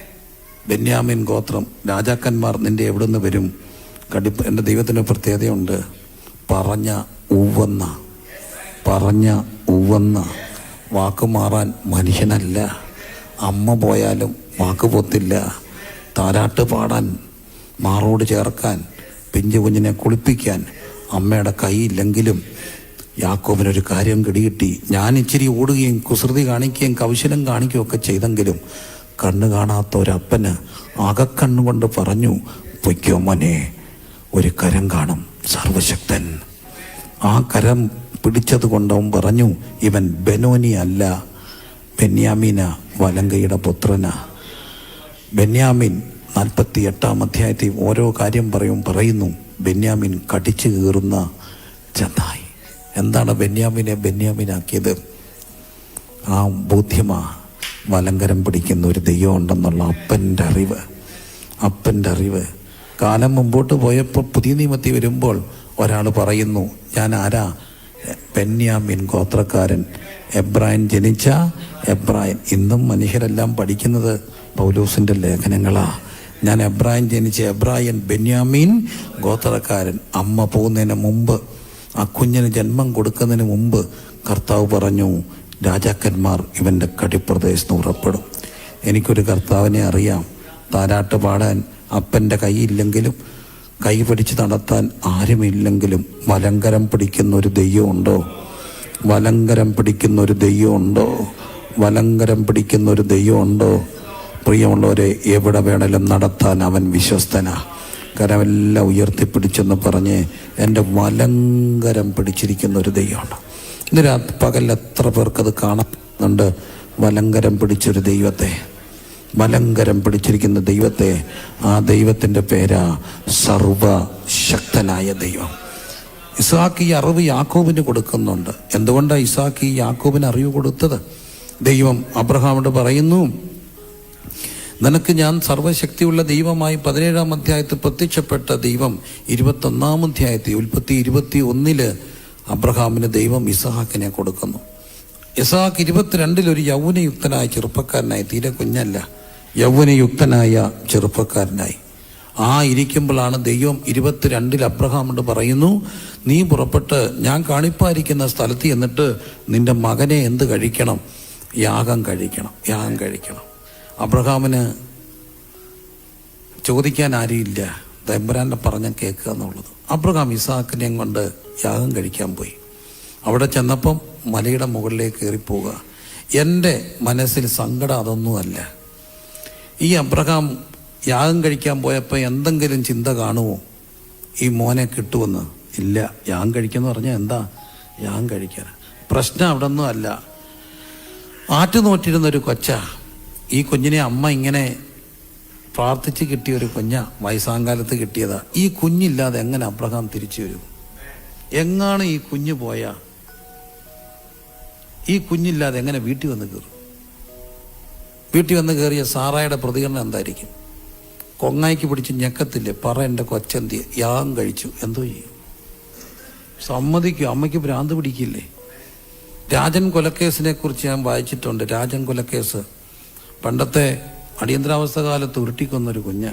ബെന്യാമീൻ ഗോത്രം. രാജാക്കന്മാർ നിന്റെ എവിടുന്ന് വരും? എൻ്റെ ദൈവത്തിന് പ്രത്യേകതയുണ്ട്. പറഞ്ഞ ഉവ്വെന്ന വാക്ക് മാറാൻ മനുഷ്യനല്ല. അമ്മ പോയാലും വാക്ക് പൊത്തില്ല. താരാട്ട് പാടാൻ, മാറോട് ചേർക്കാൻ, പിഞ്ചു കുഞ്ഞിനെ കുളിപ്പിക്കാൻ അമ്മയുടെ കൈയില്ലെങ്കിലും യാക്കോബിനൊരു കാര്യം കിടികിട്ടി. ഞാൻ ഇച്ചിരി ഓടുകയും കുസൃതി കാണിക്കുകയും കൗശലം കാണിക്കുകയും ഒക്കെ ചെയ്തെങ്കിലും കണ്ണു കാണാത്ത ഒരപ്പന് അകക്കണ്ണുകൊണ്ട് പറഞ്ഞു, പൊയ്ക്കോ മോനെ, ഒരു കരം കാണും, സർവശക്തൻ. ആ കരം പിടിച്ചത് കൊണ്ട് അവൻ പറഞ്ഞു, ഇവൻ ബെനോനി അല്ല, ബെന്യാമീന, വലങ്കയുടെ പുത്രനാ. ബെന്യാമിൻ 48 അധ്യായത്തിൽ ഓരോ കാര്യം പറയുന്നു. ബെന്യാമിൻ കടിച്ചു കീറുന്ന ചെന്നായി. എന്താണ് ബെന്യാമിനെ ബെന്യാമിനാക്കിയത്? ആ ബോധ്യമാ, വലങ്കരം പിടിക്കുന്ന ഒരു ദൈവം ഉണ്ടെന്നുള്ള അപ്പൻ്റെ അറിവ്. കാലം മുമ്പോട്ട് പോയപ്പോൾ പുതിയ നിയമത്തിൽ വരുമ്പോൾ ഒരാൾ പറയുന്നു, ഞാൻ ആരാ? ബെന്യാമിൻ ഗോത്രക്കാരൻ, എബ്രായൻ ജനിച്ച എബ്രായൻ. ഇന്നും മനുഷ്യരെല്ലാം പഠിക്കുന്നത് പൗലോസിന്റെ ലേഖനങ്ങളാ. ഞാൻ എബ്രായൻ ജനിച്ച എബ്രായൻ, ബെന്യാമീൻ ഗോത്രക്കാരൻ. അമ്മ പോകുന്നതിന് മുമ്പ്, ആ കുഞ്ഞിന് ജന്മം കൊടുക്കുന്നതിന് മുമ്പ് കർത്താവ് പറഞ്ഞു, രാജാക്കന്മാർ ഇവൻ്റെ കടിപ്രദേശത്ത് ഉറപ്പെടും. എനിക്കൊരു കർത്താവിനെ അറിയാം. താരാട്ട് പാടാൻ അപ്പൻ്റെ കൈയില്ലെങ്കിലും, കൈ പിടിച്ച് നടത്താൻ ആരുമില്ലെങ്കിലും വലങ്കരം പിടിക്കുന്ന ഒരു ദൈവമുണ്ടോ? വലങ്കരം പിടിക്കുന്ന ഒരു ദൈവമുണ്ടോ? വലങ്കരം പിടിക്കുന്ന ഒരു ദൈവമുണ്ടോ? പ്രിയമുള്ളവരെ, എവിടെ വേണേലും നടത്താൻ അവൻ വിശ്വസ്തനാ. കരമെല്ലാം ഉയർത്തിപ്പിടിച്ചെന്ന് പറഞ്ഞ് എൻ്റെ വലങ്കരം പിടിച്ചിരിക്കുന്ന ഒരു ദൈവമുണ്ട്. ഇന്ന് പകൽ എത്ര പേർക്കത് കാണുന്നുണ്ട്? വലങ്കരം പിടിച്ചൊരു ദൈവത്തെ, വലങ്കരം പിടിച്ചിരിക്കുന്ന ദൈവത്തെ. ആ ദൈവത്തിൻ്റെ പേരാ സർവശക്തനായ ദൈവം. ഇസ്ഹാക്ക് ഈ അറിവ് യാക്കോബിന് കൊടുക്കുന്നുണ്ട്. എന്തുകൊണ്ടാണ് ഇസ്ഹാക്ക് ഈ യാക്കോബിന് അറിവ് കൊടുത്തത്? ദൈവം അബ്രഹാമോട് പറയുന്നു, നിനക്ക് ഞാൻ സർവശക്തിയുള്ള ദൈവമായി 17 അധ്യായത്തിൽ പ്രത്യക്ഷപ്പെട്ട ദൈവം 21 അധ്യായത്തിൽ ഉൽപ്പത്തി 21 അബ്രഹാമിന് ദൈവം ഇസ്ഹാക്കിനെ കൊടുക്കുന്നു. ഇസ്ഹാക്ക് 22 ഒരു യൗവനയുക്തനായ ചെറുപ്പക്കാരനായി, തീരെ കുഞ്ഞല്ല, യൗവനയുക്തനായ ചെറുപ്പക്കാരനായി. ആ ഇരിക്കുമ്പോഴാണ് ദൈവം 22 അബ്രഹാമോട് പറയുന്നു, നീ പുറപ്പെട്ട് ഞാൻ കാണിപ്പായിരിക്കുന്ന സ്ഥലത്ത് എന്നിട്ട് നിന്റെ മകനെ എന്ത് കഴിക്കണം? യാഗം കഴിക്കണം. അബ്രഹാമിന് ചോദിക്കാൻ ആരുമില്ല, തമ്പുരാൻ്റെ പറഞ്ഞ കേൾക്കുക എന്നുള്ളത്. അബ്രഹാം ഇസ്ഹാക്കിനെയും കൊണ്ട് യാഗം കഴിക്കാൻ പോയി. അവിടെ ചെന്നപ്പം മലയുടെ മുകളിലേക്ക് കയറിപ്പോവുക. എൻ്റെ മനസ്സിൽ സങ്കടം അതൊന്നുമല്ല. ഈ അബ്രഹാം യാഗം കഴിക്കാൻ പോയപ്പോൾ എന്തെങ്കിലും ചിന്ത കാണുമോ? ഈ മോനെ കിട്ടുമെന്ന്? ഇല്ല. യാഗം കഴിക്കാന്ന് പറഞ്ഞാൽ എന്താ? യാഗം കഴിക്കാൻ. പ്രശ്നം അവിടെ ഒന്നും അല്ല. ആറ്റുനോറ്റിരുന്നൊരു കൊച്ച. ഈ കുഞ്ഞിനെ അമ്മ ഇങ്ങനെ പ്രാർത്ഥിച്ച് കിട്ടിയ ഒരു കുഞ്ഞ, വയസ്സാങ്കാലത്ത് കിട്ടിയതാ. ഈ കുഞ്ഞില്ലാതെ എങ്ങനെ അബ്രഹാം തിരിച്ചു വരും? എങ്ങാണ് ഈ കുഞ്ഞ് പോയാ, ഈ കുഞ്ഞില്ലാതെ എങ്ങനെ വീട്ടിൽ വന്ന് കയറും? വീട്ടിൽ വന്ന് കയറിയ സാറായുടെ പ്രതികരണം എന്തായിരിക്കും? കൊങ്ങായിക്ക് പിടിച്ച് ഞെക്കത്തില്ലേ, പറ എൻ്റെ കൊച്ചന്തിയെ, യാഗം കഴിച്ചു, എന്തോ ചെയ്യും? സമ്മതിക്കും? അമ്മയ്ക്ക് ഭ്രാന്ത് പിടിക്കില്ലേ? രാജൻ കൊലക്കേസിനെ കുറിച്ച് ഞാൻ വായിച്ചിട്ടുണ്ട്. രാജൻ കൊലക്കേസ് പണ്ടത്തെ അടിയന്തരാവസ്ഥ കാലത്ത് ഉരുട്ടിക്കൊന്നൊരു കുഞ്ഞ്.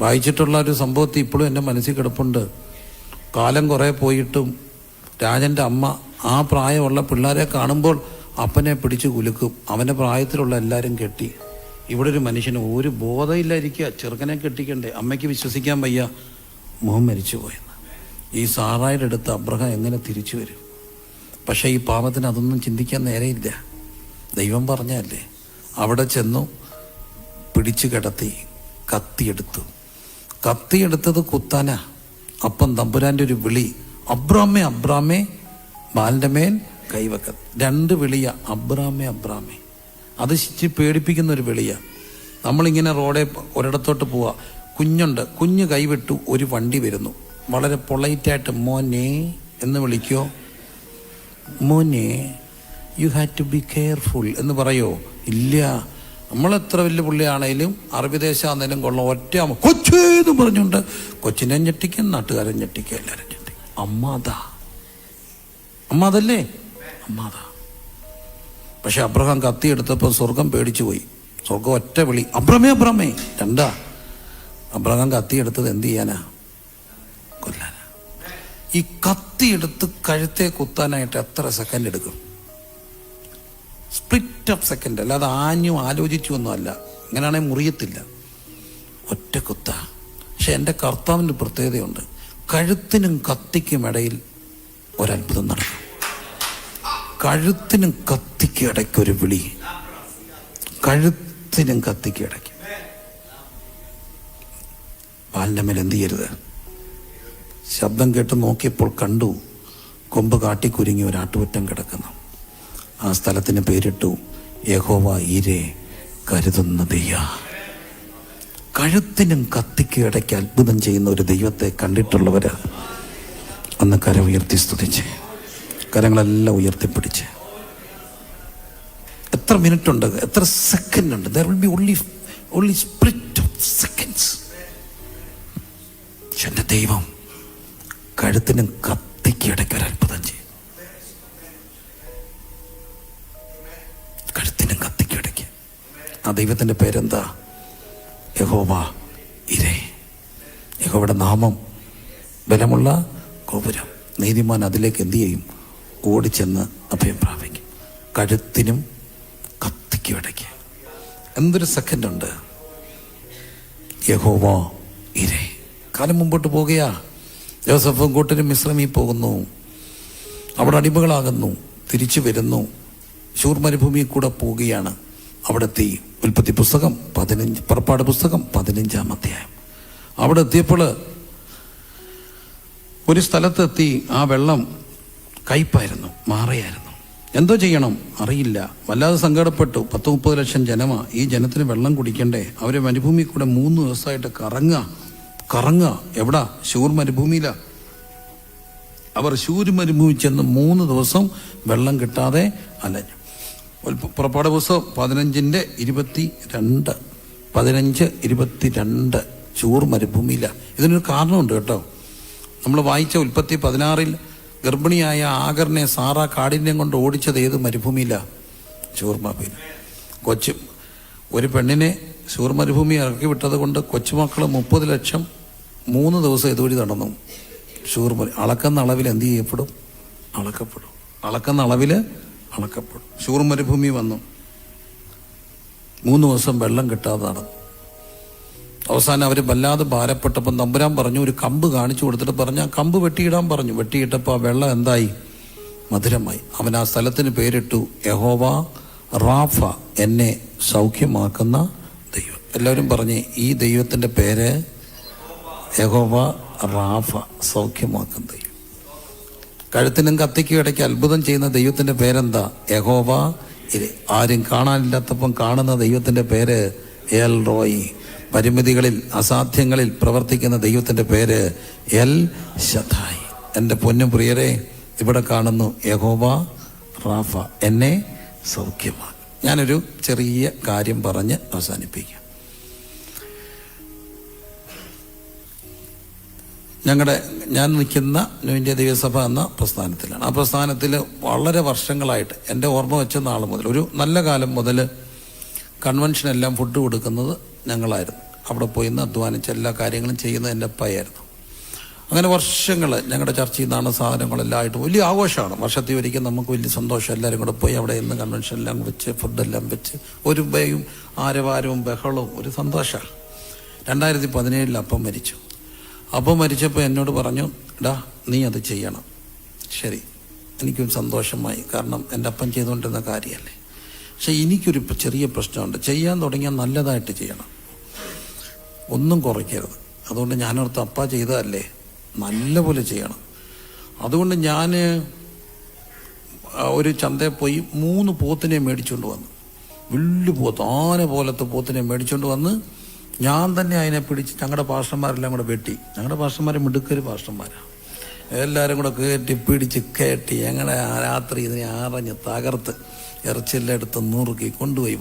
വായിച്ചിട്ടുള്ള ഒരു സംഭവത്തിൽ ഇപ്പോഴും എൻ്റെ മനസ്സിൽ കിടപ്പുണ്ട്. കാലം കുറേ പോയിട്ടും രാജൻ്റെ അമ്മ ആ പ്രായമുള്ള പിള്ളേരെ കാണുമ്പോൾ അപ്പനെ പിടിച്ച് കുലുക്കും. അവൻ്റെ പ്രായത്തിലുള്ള എല്ലാവരും കെട്ടി. ഇവിടെ ഒരു മനുഷ്യന് ഒരു ബോധമില്ലായിരിക്കുക, ചെറുക്കനെ കെട്ടിക്കണ്ടേ? അമ്മയ്ക്ക് വിശ്വസിക്കാൻ വയ്യ, മോൻ മരിച്ചു പോയെന്ന്. ഈ സാറായുടെ അടുത്ത് അബ്രഹാം എങ്ങനെ തിരിച്ചു വരും? പക്ഷേ ഈ പാപത്തിന് അതൊന്നും ചിന്തിക്കാൻ നേരെയില്ല. ദൈവം പറഞ്ഞല്ലേ. അവിടെ ചെന്നു, പിടിച്ചു കിടത്തി, കത്തിയെടുത്തത് കുത്താനാ. അപ്പം തമ്പുരാൻ്റെ ഒരു വിളി, അബ്രാമേ അബ്രാമേ, ബാലിൻ്റെ മേൽ കൈവക്ക. 2 വിളിയ, അബ്രാമേ അബ്രാമേ. അത് ഇച്ചിരി പേടിപ്പിക്കുന്ന ഒരു വിളിയാണ്. നമ്മളിങ്ങനെ റോഡിൽ ഒരിടത്തോട്ട് പോവുക, കുഞ്ഞ് കൈവിട്ടു, ഒരു വണ്ടി വരുന്നു, വളരെ പൊളൈറ്റായിട്ട് മോനെ എന്ന് വിളിക്കോ? മോനെ you have to be careful എന്ന് പറയോ? ഇല്ല. നമ്മളെത്ര വലിയ പുള്ളിയാണേലും അറബി ദേശമാണെങ്കിലും കൊള്ളാം, ഒറ്റ കൊച്ചെന്ന് പറഞ്ഞുകൊണ്ട് കൊച്ചിനെ ഞെട്ടിക്കും, നാട്ടുകാരൻ ഞെട്ടിക്കും, എല്ലാവരും ഞെട്ടിക്കും. അമ്മാതല്ലേ? അമ്മാതാ. പക്ഷെ അബ്രഹാം കത്തിയെടുത്തപ്പോൾ സ്വർഗം പേടിച്ചു പോയി. സ്വർഗം ഒറ്റ വിളി, അബ്രമേ. രണ്ടാ. അബ്രഹാം കത്തിയെടുത്തത് എന്ത് ചെയ്യാനാ? കൊല്ലാനാ. ഈ കത്തിയെടുത്ത് കഴുത്തെ കുത്താനായിട്ട് എത്ര സെക്കൻഡ് എടുക്കും? Split of second. അല്ലാതെ ആഞ്ഞും ആലോചിച്ചു ഒന്നും അല്ല. ഇങ്ങനെയാണെങ്കിൽ മുറിയത്തില്ല, ഒറ്റ കുത്ത. പക്ഷെ എൻ്റെ കർത്താവിൻ്റെ പ്രത്യേകതയുണ്ട്, കഴുത്തിനും കത്തിക്കും ഇടയിൽ ഒരത്ഭുതം നടക്കും. കഴുത്തിനും കത്തിക്കും ഇടയ്ക്കൊരു വിളി, കഴുത്തിനും കത്തിക്കും ഇടയ്ക്ക്. പാലിൻ്റെ മേൽ എന്ത് ചെയ്യരുത്? ശബ്ദം കേട്ട് നോക്കിയപ്പോൾ കണ്ടു, കൊമ്പ് കാട്ടിക്കുരുങ്ങി ഒരു ആട്ടുകൊറ്റൻ കിടക്കുന്നു. ആ സ്ഥലത്തിന് പേരിട്ടു യഹോവ ഈരെ, കരുതുന്ന ദൈവ. കഴുത്തിനും കത്തിക്കും ഇടയ്ക്ക് അത്ഭുതം ചെയ്യുന്ന ഒരു ദൈവത്തെ കണ്ടിട്ടുള്ളവര് അന്ന് കര ഉയർത്തി സ്തുതിച്ച്, കരങ്ങളെല്ലാം ഉയർത്തിപ്പിടിച്ച്. എത്ര മിനിറ്റ് ഉണ്ട്? എത്ര സെക്കൻഡ് ഉണ്ട്? There will be only split of seconds. എൻ്റെ ദൈവം കഴുത്തിനും കത്തിക്കും ഇടയ്ക്ക് ഒരു അത്ഭുതം ചെയ്യും. കഴുത്തിനും കത്തിക്കും ഇടയ്ക്ക്. ആ ദൈവത്തിൻ്റെ പേരെന്താ? യഹോവ ഇരേ. യഹോവയുടെ നാമം ബലമുള്ള ഗോപുരം. നീതിമാൻ അതിലേക്ക് എന്ത് ചെയ്യും? ഓടിച്ചെന്ന് അഭയം പ്രാപിക്കും. കഴുത്തിനും കത്തിക്കും ഇടയ്ക്ക് എന്തൊരു സെക്കൻഡ് ഉണ്ട്? യഹോവ ഇരേ. കാലം മുമ്പോട്ട് പോകുകയാ. യോസഫും കൂട്ടരും മിസ്രൈമിൽ പോകുന്നു, അവിടെ അടിമകളാകുന്നു, തിരിച്ചു വരുന്നു, ശൂർ മരുഭൂമിയിൽ കൂടെ പോവുകയാണ്. അവിടെ എത്തി. ഉൽപ്പത്തി പുസ്തകം 15, പുറപ്പാട് പുസ്തകം 15-ാം അധ്യായം. അവിടെ എത്തിയപ്പോൾ ഒരു സ്ഥലത്തെത്തി. ആ വെള്ളം കയ്പായിരുന്നു, മാറയായിരുന്നു. എന്തോ ചെയ്യണം അറിയില്ല. വല്ലാതെ സങ്കടപ്പെട്ടു. 10-30 ലക്ഷം ജനമാ. ഈ ജനത്തിന് വെള്ളം കുടിക്കണ്ടേ? അവരെ മരുഭൂമി കൂടെ 3 ദിവസമായിട്ട് കറങ്ങുക. എവിടാ? ശൂർ മരുഭൂമിയിലാ. അവർ ശൂർ മരുഭൂമി ചെന്ന് 3 ദിവസം വെള്ളം കിട്ടാതെ അലഞ്ഞു. പുറപ്പാട് പുസ്തകം 15:22 ശൂർ മരുഭൂമിയില. ഇതിനൊരു കാരണമുണ്ട് കേട്ടോ. നമ്മൾ വായിച്ച ഉൽപ്പത്തി 16 ഗർഭിണിയായ ആഗറിനെ സാറ കാഠിന്യം കൊണ്ട് ഓടിച്ചത് ഏത് മരുഭൂമിയില? ശൂർ മരുഭൂമിയിൽ. ഒരു പെണ്ണിനെ ശൂർ മരുഭൂമി ഇറക്കി വിട്ടത് കൊണ്ട് കൊച്ചുമക്കൾ 30 ലക്ഷം 3 ദിവസം ഇതുവഴി നടന്നു. ശൂർ അളക്കുന്ന അളവിൽ എന്ത് ചെയ്യപ്പെടും? അളക്കപ്പെടും. അളക്കുന്ന അളവിൽ അളക്കപ്പെടും. ശൂർ മരുഭൂമി വന്നു. 3 ദിവസം വെള്ളം കിട്ടാതെ നടന്നു. അവസാനം അവർ വല്ലാതെ ഭാരപ്പെട്ടപ്പം തമ്പുരാൻ പറഞ്ഞു, ഒരു കമ്പ് കാണിച്ചു കൊടുത്തിട്ട് പറഞ്ഞു, ആ കമ്പ് വെട്ടിയിടാൻ പറഞ്ഞു. വെട്ടിയിട്ടപ്പോൾ ആ വെള്ളം എന്തായി? മധുരമായി. അവൻ ആ സ്ഥലത്തിന് പേരിട്ടു യഹോവ റാഫ, എന്നെ സൗഖ്യമാക്കുന്ന ദൈവം. എല്ലാവരും പറഞ്ഞേ, ഈ ദൈവത്തിൻ്റെ പേര് യഹോവ റാഫ, സൗഖ്യമാക്കുന്ന ദൈവം. കഴുത്തിനും കത്തിക്കും ഇടയ്ക്ക് അത്ഭുതം ചെയ്യുന്ന ദൈവത്തിൻ്റെ പേരെന്താ? യഹോവ ഇരേ. ആരും കാണാനില്ലാത്തപ്പം കാണുന്ന ദൈവത്തിൻ്റെ പേര് എൽ റോയി. പരിമിതികളിൽ അസാധ്യങ്ങളിൽ പ്രവർത്തിക്കുന്ന ദൈവത്തിൻ്റെ പേര് എൽ ശദായി. എൻ്റെ പൊന്നു പ്രിയരെ, ഇവിടെ കാണുന്നു യഹോവ റാഫ, എന്നെ സൗഖ്യമാക്കി. ഞാനൊരു ചെറിയ കാര്യം പറഞ്ഞ് അവസാനിപ്പിക്കാം. ഞാൻ നിൽക്കുന്ന ന്യൂ ഇന്ത്യ ദൈവസഭ എന്ന പ്രസ്ഥാനത്തിലാണ്. ആ പ്രസ്ഥാനത്തിൽ വളരെ വർഷങ്ങളായിട്ട്, എൻ്റെ ഓർമ്മ വെച്ച നാൾ മുതൽ, ഒരു നല്ല കാലം മുതൽ കൺവെൻഷനെല്ലാം ഫുഡ് കൊടുക്കുന്നത് ഞങ്ങളായിരുന്നു. അവിടെ പോയി നിന്ന് അധ്വാനിച്ച് എല്ലാ കാര്യങ്ങളും ചെയ്യുന്നത് എൻ്റെ അപ്പായായിരുന്നു. അങ്ങനെ വർഷങ്ങൾ ഞങ്ങളുടെ ചർച്ചയിൽ നിന്നാണ് സാധനങ്ങളെല്ലാം ആയിട്ട് വലിയ ആഘോഷമാണ്. വർഷത്തിൽ ഒരിക്കൽ നമുക്ക് വലിയ സന്തോഷം. എല്ലാവരും കൂടെ പോയി അവിടെ ഇന്ന് കൺവെൻഷനെല്ലാം വെച്ച് ഫുഡെല്ലാം വെച്ച് ഒരു ഭയവും ആരവാരവും ബഹളവും ഒരു സന്തോഷമാണ്. 2017 അപ്പം മരിച്ചു. അപ്പം മരിച്ചപ്പോൾ എന്നോട് പറഞ്ഞു, നീ അത് ചെയ്യണം. ശരി, എനിക്കും സന്തോഷമായി. കാരണം എൻ്റെ അപ്പം ചെയ്തുകൊണ്ടിരുന്ന കാര്യമല്ലേ. പക്ഷെ എനിക്കൊരു ചെറിയ പ്രശ്നമുണ്ട്. ചെയ്യാൻ തുടങ്ങിയാൽ നല്ലതായിട്ട് ചെയ്യണം, ഒന്നും കുറയ്ക്കരുത്. അതുകൊണ്ട് ഞാനോർത്ത് അപ്പ ചെയ്തതല്ലേ, നല്ലപോലെ ചെയ്യണം. അതുകൊണ്ട് ഞാൻ ഒരു ചന്തയിൽ പോയി 3 പോത്തിനെ മേടിച്ചുകൊണ്ട് വന്നു. വലിയ പോത്ത്, ആന പോലത്തെ പോത്തിനെ മേടിച്ചുകൊണ്ട് വന്ന് ഞാൻ തന്നെ അതിനെ പിടിച്ച് ഞങ്ങളുടെ പാസ്റ്റർമാരെല്ലാം കൂടെ വെട്ടി. ഞങ്ങളുടെ പാസ്റ്റർമാരെ മിടുക്കൊരു പാസ്റ്റർമാരാണ്. എല്ലാവരും കൂടെ പിടിച്ച് കയറ്റി ഞങ്ങളെ രാത്രി ഇതിനെ ആറഞ്ഞ് തകർത്ത് ഇറച്ചിയെല്ലാം എടുത്ത് നുറുക്കി കൊണ്ടുപോയി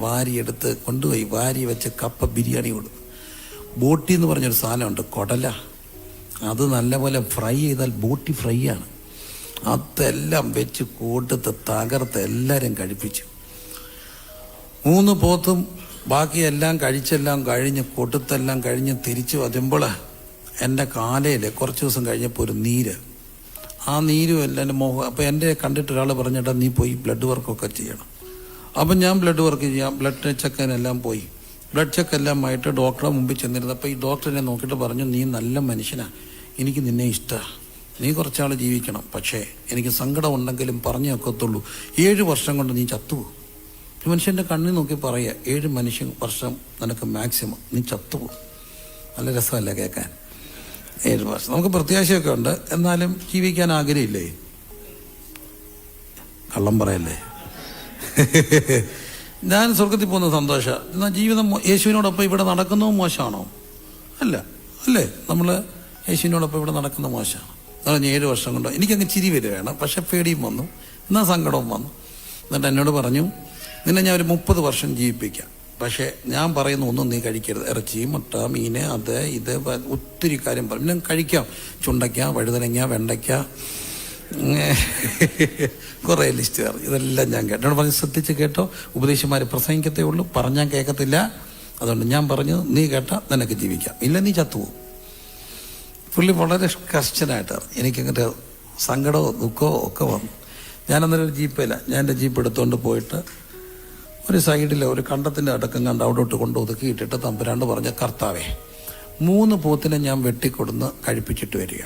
വാരി വെച്ച് കപ്പ ബിരിയാണി കൊടുത്തു. ബോട്ടി എന്ന് പറഞ്ഞൊരു സാധനമുണ്ട്, കൊടല, അത് നല്ലപോലെ ഫ്രൈ ചെയ്താൽ ബോട്ടി ഫ്രൈ ആണ്. അതെല്ലാം വെച്ച് കൂട്ടത്ത് തകർത്ത് എല്ലാവരും കഴിപ്പിച്ചു. 3 പോത്തും ബാക്കിയെല്ലാം കഴിച്ചെല്ലാം കഴിഞ്ഞ് കൂട്ടത്തെല്ലാം കഴിഞ്ഞ് തിരിച്ചു വരുമ്പോൾ എൻ്റെ കാലയിൽ കുറച്ച് ദിവസം കഴിഞ്ഞപ്പോൾ ഒരു നീര്, ആ നീരും എല്ലാം എൻ്റെ മുഖം. അപ്പോൾ എൻ്റെ കണ്ടിട്ട് ഒരാൾ പറഞ്ഞിട്ടാ നീ പോയി ബ്ലഡ് വർക്കൊക്കെ ചെയ്യണം. അപ്പം ഞാൻ ബ്ലഡ് വർക്ക് ചെയ്യാം, ബ്ലഡ് ചെക്കിനെല്ലാം പോയി. ബ്ലഡ് ചെക്കെല്ലാം ആയിട്ട് ഡോക്ടറെ മുമ്പിൽ ചെന്നിരുന്നപ്പോൾ ഈ ഡോക്ടറിനെ നോക്കിയിട്ട് പറഞ്ഞു, നീ നല്ല മനുഷ്യനാ, എനിക്ക് നിന്നെ ഇഷ്ടമാണ്, നീ കുറച്ചാൾ ജീവിക്കണം, പക്ഷേ എനിക്ക് സങ്കടം ഉണ്ടെങ്കിലും പറഞ്ഞേ ഒക്കത്തുള്ളൂ, 7 വർഷം കൊണ്ട് നീ ചത്തുപോകും. ഈ മനുഷ്യൻ്റെ കണ്ണിൽ നോക്കി പറയുക, 7 വർഷം നിനക്ക് മാക്സിമം, നീ ചത്തുപോകും. നല്ല രസമല്ലേ കേൾക്കാൻ? 7 വർഷം നമുക്ക് പ്രത്യാശയൊക്കെ ഉണ്ട്, എന്നാലും ജീവിക്കാൻ ആഗ്രഹമില്ലേ? കള്ളം പറയല്ലേ? ഞാൻ സ്വർഗത്തിൽ പോകുന്ന സന്തോഷം. എന്നാൽ ജീവിതം യേശുവിനോടൊപ്പം ഇവിടെ നടക്കുന്നതും മോശമാണോ? അല്ലേ? നമ്മൾ യേശുവിനോടൊപ്പം ഇവിടെ നടക്കുന്ന മോശമാണ്. പറഞ്ഞ 7 വർഷം കൊണ്ട് എനിക്കങ്ങ് ചിരി വരികയാണ്, പക്ഷെ പേടിയും വന്നു, എന്നാൽ സങ്കടവും വന്നു. എന്നിട്ട് എന്നോട് പറഞ്ഞു, നിന്നെ ഞാൻ ഒരു 30 വർഷം ജീവിപ്പിക്കാം, പക്ഷേ ഞാൻ പറയുന്ന ഒന്നും നീ കഴിക്കരുത്. ഇറച്ചി, മുട്ട, മീൻ, അത് ഇത് ഒത്തിരി കാര്യം പറഞ്ഞു. ഞാൻ കഴിക്കാം, ചുണ്ടയ്ക്ക, വഴുതനങ്ങ, വെണ്ടയ്ക്ക, കുറേ ലിസ്റ്റ് പറഞ്ഞു. ഇതെല്ലാം ഞാൻ കേട്ടോ. എന്നോട് പറഞ്ഞ് ശ്രദ്ധിച്ച് കേട്ടോ, ഉപദേശിമാർ പ്രസംഗിക്കത്തേ ഉള്ളൂ, പറഞ്ഞാൽ കേൾക്കത്തില്ല. അതുകൊണ്ട് ഞാൻ പറഞ്ഞു, നീ കേട്ടാൽ നിനക്ക് ജീവിക്കാം, ഇല്ല നീ ചത്തുപോകും. പുള്ളി വളരെ കർശനായിട്ട് എനിക്കങ്ങനെ സങ്കടമോ ദുഃഖമോ ഒക്കെ വന്നു. ഞാനന്നേരം ഒരു ജീപ്പില്ല, ഞാൻ എൻ്റെ ജീപ്പ് എടുത്തുകൊണ്ട് പോയിട്ട് ഒരു സൈഡിൽ ഒരു കണ്ടത്തിൻ്റെ അടക്കം കണ്ട് അവിടോട്ട് കൊണ്ട് ഒതുക്കിയിട്ടിട്ട് തമ്പുരാണ്ട് പറഞ്ഞ, കർത്താവേ 3 പോത്തിനെ ഞാൻ വെട്ടിക്കൊടുന്ന് കഴിപ്പിച്ചിട്ട് വരിക,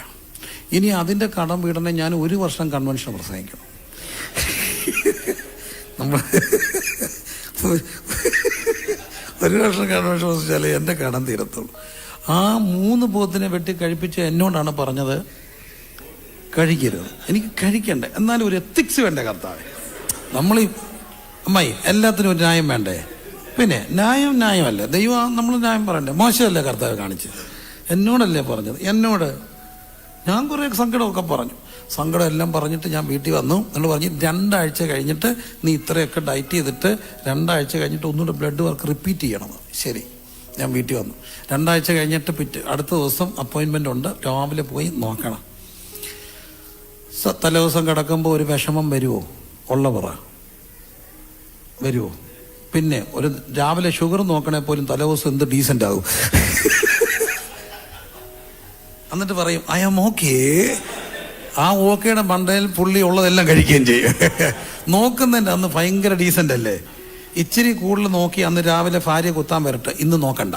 ഇനി അതിൻ്റെ കടം വീടനെ ഞാൻ 1 വർഷം കൺവെൻഷൻ പ്രസംഗിക്കണം. നമ്മൾ 1 വർഷം കൺവെൻഷൻ പ്രസംഗിച്ചാലേ എൻ്റെ കടം തീരത്തുള്ളൂ. ആ 3 പോത്തിനെ വെട്ടി കഴിപ്പിച്ച് എന്നോടാണ് പറഞ്ഞത്, കഴിക്കരുത്. എനിക്ക് കഴിക്കണ്ടേ, എന്നാലും ഒരു എത്തിക്സ് വേണ്ടേ കർത്താവേ? നമ്മൾ അമ്മായി എല്ലാത്തിനും ഒരു ന്യായം വേണ്ടേ? പിന്നെ ന്യായമല്ലേ ദൈവം, നമ്മൾ ന്യായം പറയണ്ടേ? മോശമല്ലേ കർത്താവ് കാണിച്ചത്? എന്നോടല്ലേ പറഞ്ഞത്? എന്നോട് ഞാൻ കുറേ സങ്കടമൊക്കെ പറഞ്ഞു. സങ്കടം എല്ലാം പറഞ്ഞിട്ട് ഞാൻ വീട്ടിൽ വന്നു. എന്നോട് പറഞ്ഞു, 2 ആഴ്ച കഴിഞ്ഞിട്ട് നീ ഇത്രയൊക്കെ ഡയറ്റ് ചെയ്തിട്ട് 2 ആഴ്ച കഴിഞ്ഞിട്ട് ഒന്നുകൂടെ ബ്ലഡ് വർക്ക് റിപ്പീറ്റ് ചെയ്യണം. ശരി, ഞാൻ വീട്ടിൽ വന്നു. 2 ആഴ്ച കഴിഞ്ഞിട്ട് അടുത്ത ദിവസം അപ്പോയിൻമെൻ്റ് ഉണ്ട്, രാവിലെ പോയി നോക്കണം. തലേദിവസം കിടക്കുമ്പോൾ ഒരു വിഷമം വരുമോ? വരുമോ? പിന്നെ ഒരു രാവിലെ ഷുഗർ നോക്കണേ പോലും തലേദിവസം എന്ത് ഡീസൻ്റ് ആകും. എന്നിട്ട് പറയും ഐ ആം ഓക്കേ. ആ ഓക്കേയുടെ മണ്ടയിൽ പുള്ളി ഉള്ളതെല്ലാം കഴിക്കുകയും ചെയ്യും. നോക്കുന്നതിൻ്റെ അന്ന് ഭയങ്കര ഡീസൻ്റ് അല്ലേ? ഇച്ചിരി കൂടുതൽ നോക്കി അന്ന് രാവിലെ ഭാര്യ കുത്താൻ വരട്ടെ, ഇന്ന് നോക്കണ്ട,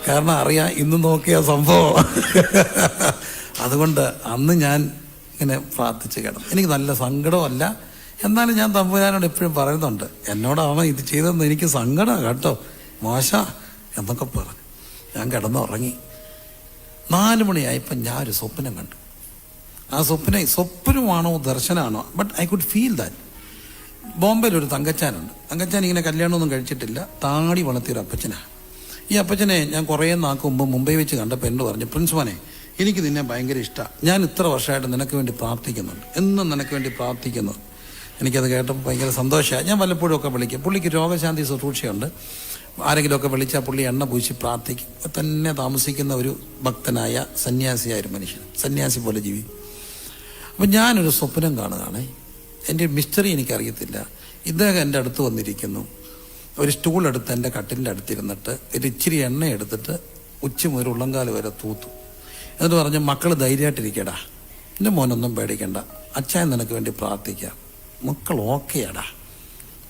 കാരണം അറിയാം ഇന്ന് നോക്കിയ സംഭവം. അതുകൊണ്ട് അന്ന് ഞാൻ ഇങ്ങനെ പ്രാർത്ഥിച്ച് കിടന്നു. എനിക്ക് നല്ല സങ്കടമല്ല, എന്നാലും ഞാൻ തമ്പുരാനോട് എപ്പോഴും പറയുന്നുണ്ട്, എന്നോടാണ് ഇത് ചെയ്തതെന്ന് എനിക്ക് സങ്കടമാണ് കേട്ടോ, മോശ എന്നൊക്കെ പറഞ്ഞു. ഞാൻ കിടന്നുറങ്ങി. 4 മണിയായപ്പോൾ ഞാൻ ഒരു സ്വപ്നം കണ്ടു. ആ സ്വപ്നമാണോ ദർശനമാണോ, but I could feel that. ബോംബെയിൽ ഒരു തങ്കച്ചാനുണ്ട്. തങ്കച്ചാൻ ഇങ്ങനെ കല്യാണമൊന്നും കഴിച്ചിട്ടില്ല, താടി വളർത്തിയൊരു അപ്പച്ചനാണ്. ഈ അപ്പച്ചനെ ഞാൻ കുറേ നാൾക്ക് മുമ്പ് മുംബൈ വെച്ച് കണ്ടപ്പോൾ എന്നോട് പറഞ്ഞു, പ്രിൻസിപ്പാനെ എനിക്ക് നിന്നെ ഭയങ്കര ഇഷ്ടമാണ്, ഞാൻ ഇത്ര വർഷമായിട്ട് നിനക്ക് വേണ്ടി പ്രാർത്ഥിക്കുന്നുണ്ട്, എന്നും നിനക്ക് വേണ്ടി പ്രാർത്ഥിക്കുന്നു. എനിക്കത് കേട്ടപ്പോൾ ഭയങ്കര സന്തോഷമായി. ഞാൻ വല്ലപ്പോഴും ഒക്കെ വിളിക്കും. പുള്ളിക്ക് രോഗശാന്തി ശുശ്രൂഷയുണ്ട്. ആരെങ്കിലുമൊക്കെ വിളിച്ചാൽ പുള്ളി എണ്ണ പൂശി പ്രാർത്ഥിക്കും. തന്നെ താമസിക്കുന്ന ഒരു ഭക്തനായ സന്യാസിയായ ഒരു മനുഷ്യൻ, സന്യാസി പോലെ ജീവി. അപ്പം ഞാനൊരു സ്വപ്നം കാണുകയാണ്. എൻ്റെ മിസ്റ്ററി എനിക്കറിയത്തില്ല. ഇദ്ദേഹം എൻ്റെ അടുത്ത് വന്നിരിക്കുന്നു. ഒരു സ്റ്റൂൾ എടുത്ത് എൻ്റെ കട്ടിലിൻ്റെ അടുത്തിരുന്നിട്ട് ഒരു ഇച്ചിരി എണ്ണ എടുത്തിട്ട് ഉച്ച മുതൽ ഉള്ളങ്കാല് വരെ തൂത്തു. എന്നിട്ട് പറഞ്ഞു, മക്കൾ ധൈര്യമായിട്ടിരിക്കടാ, എൻ്റെ മോനൊന്നും പേടിക്കണ്ട, അച്ഛൻ നിനക്ക് വേണ്ടി പ്രാർത്ഥിക്കാം, മക്കൾ ഓക്കെയാടാ.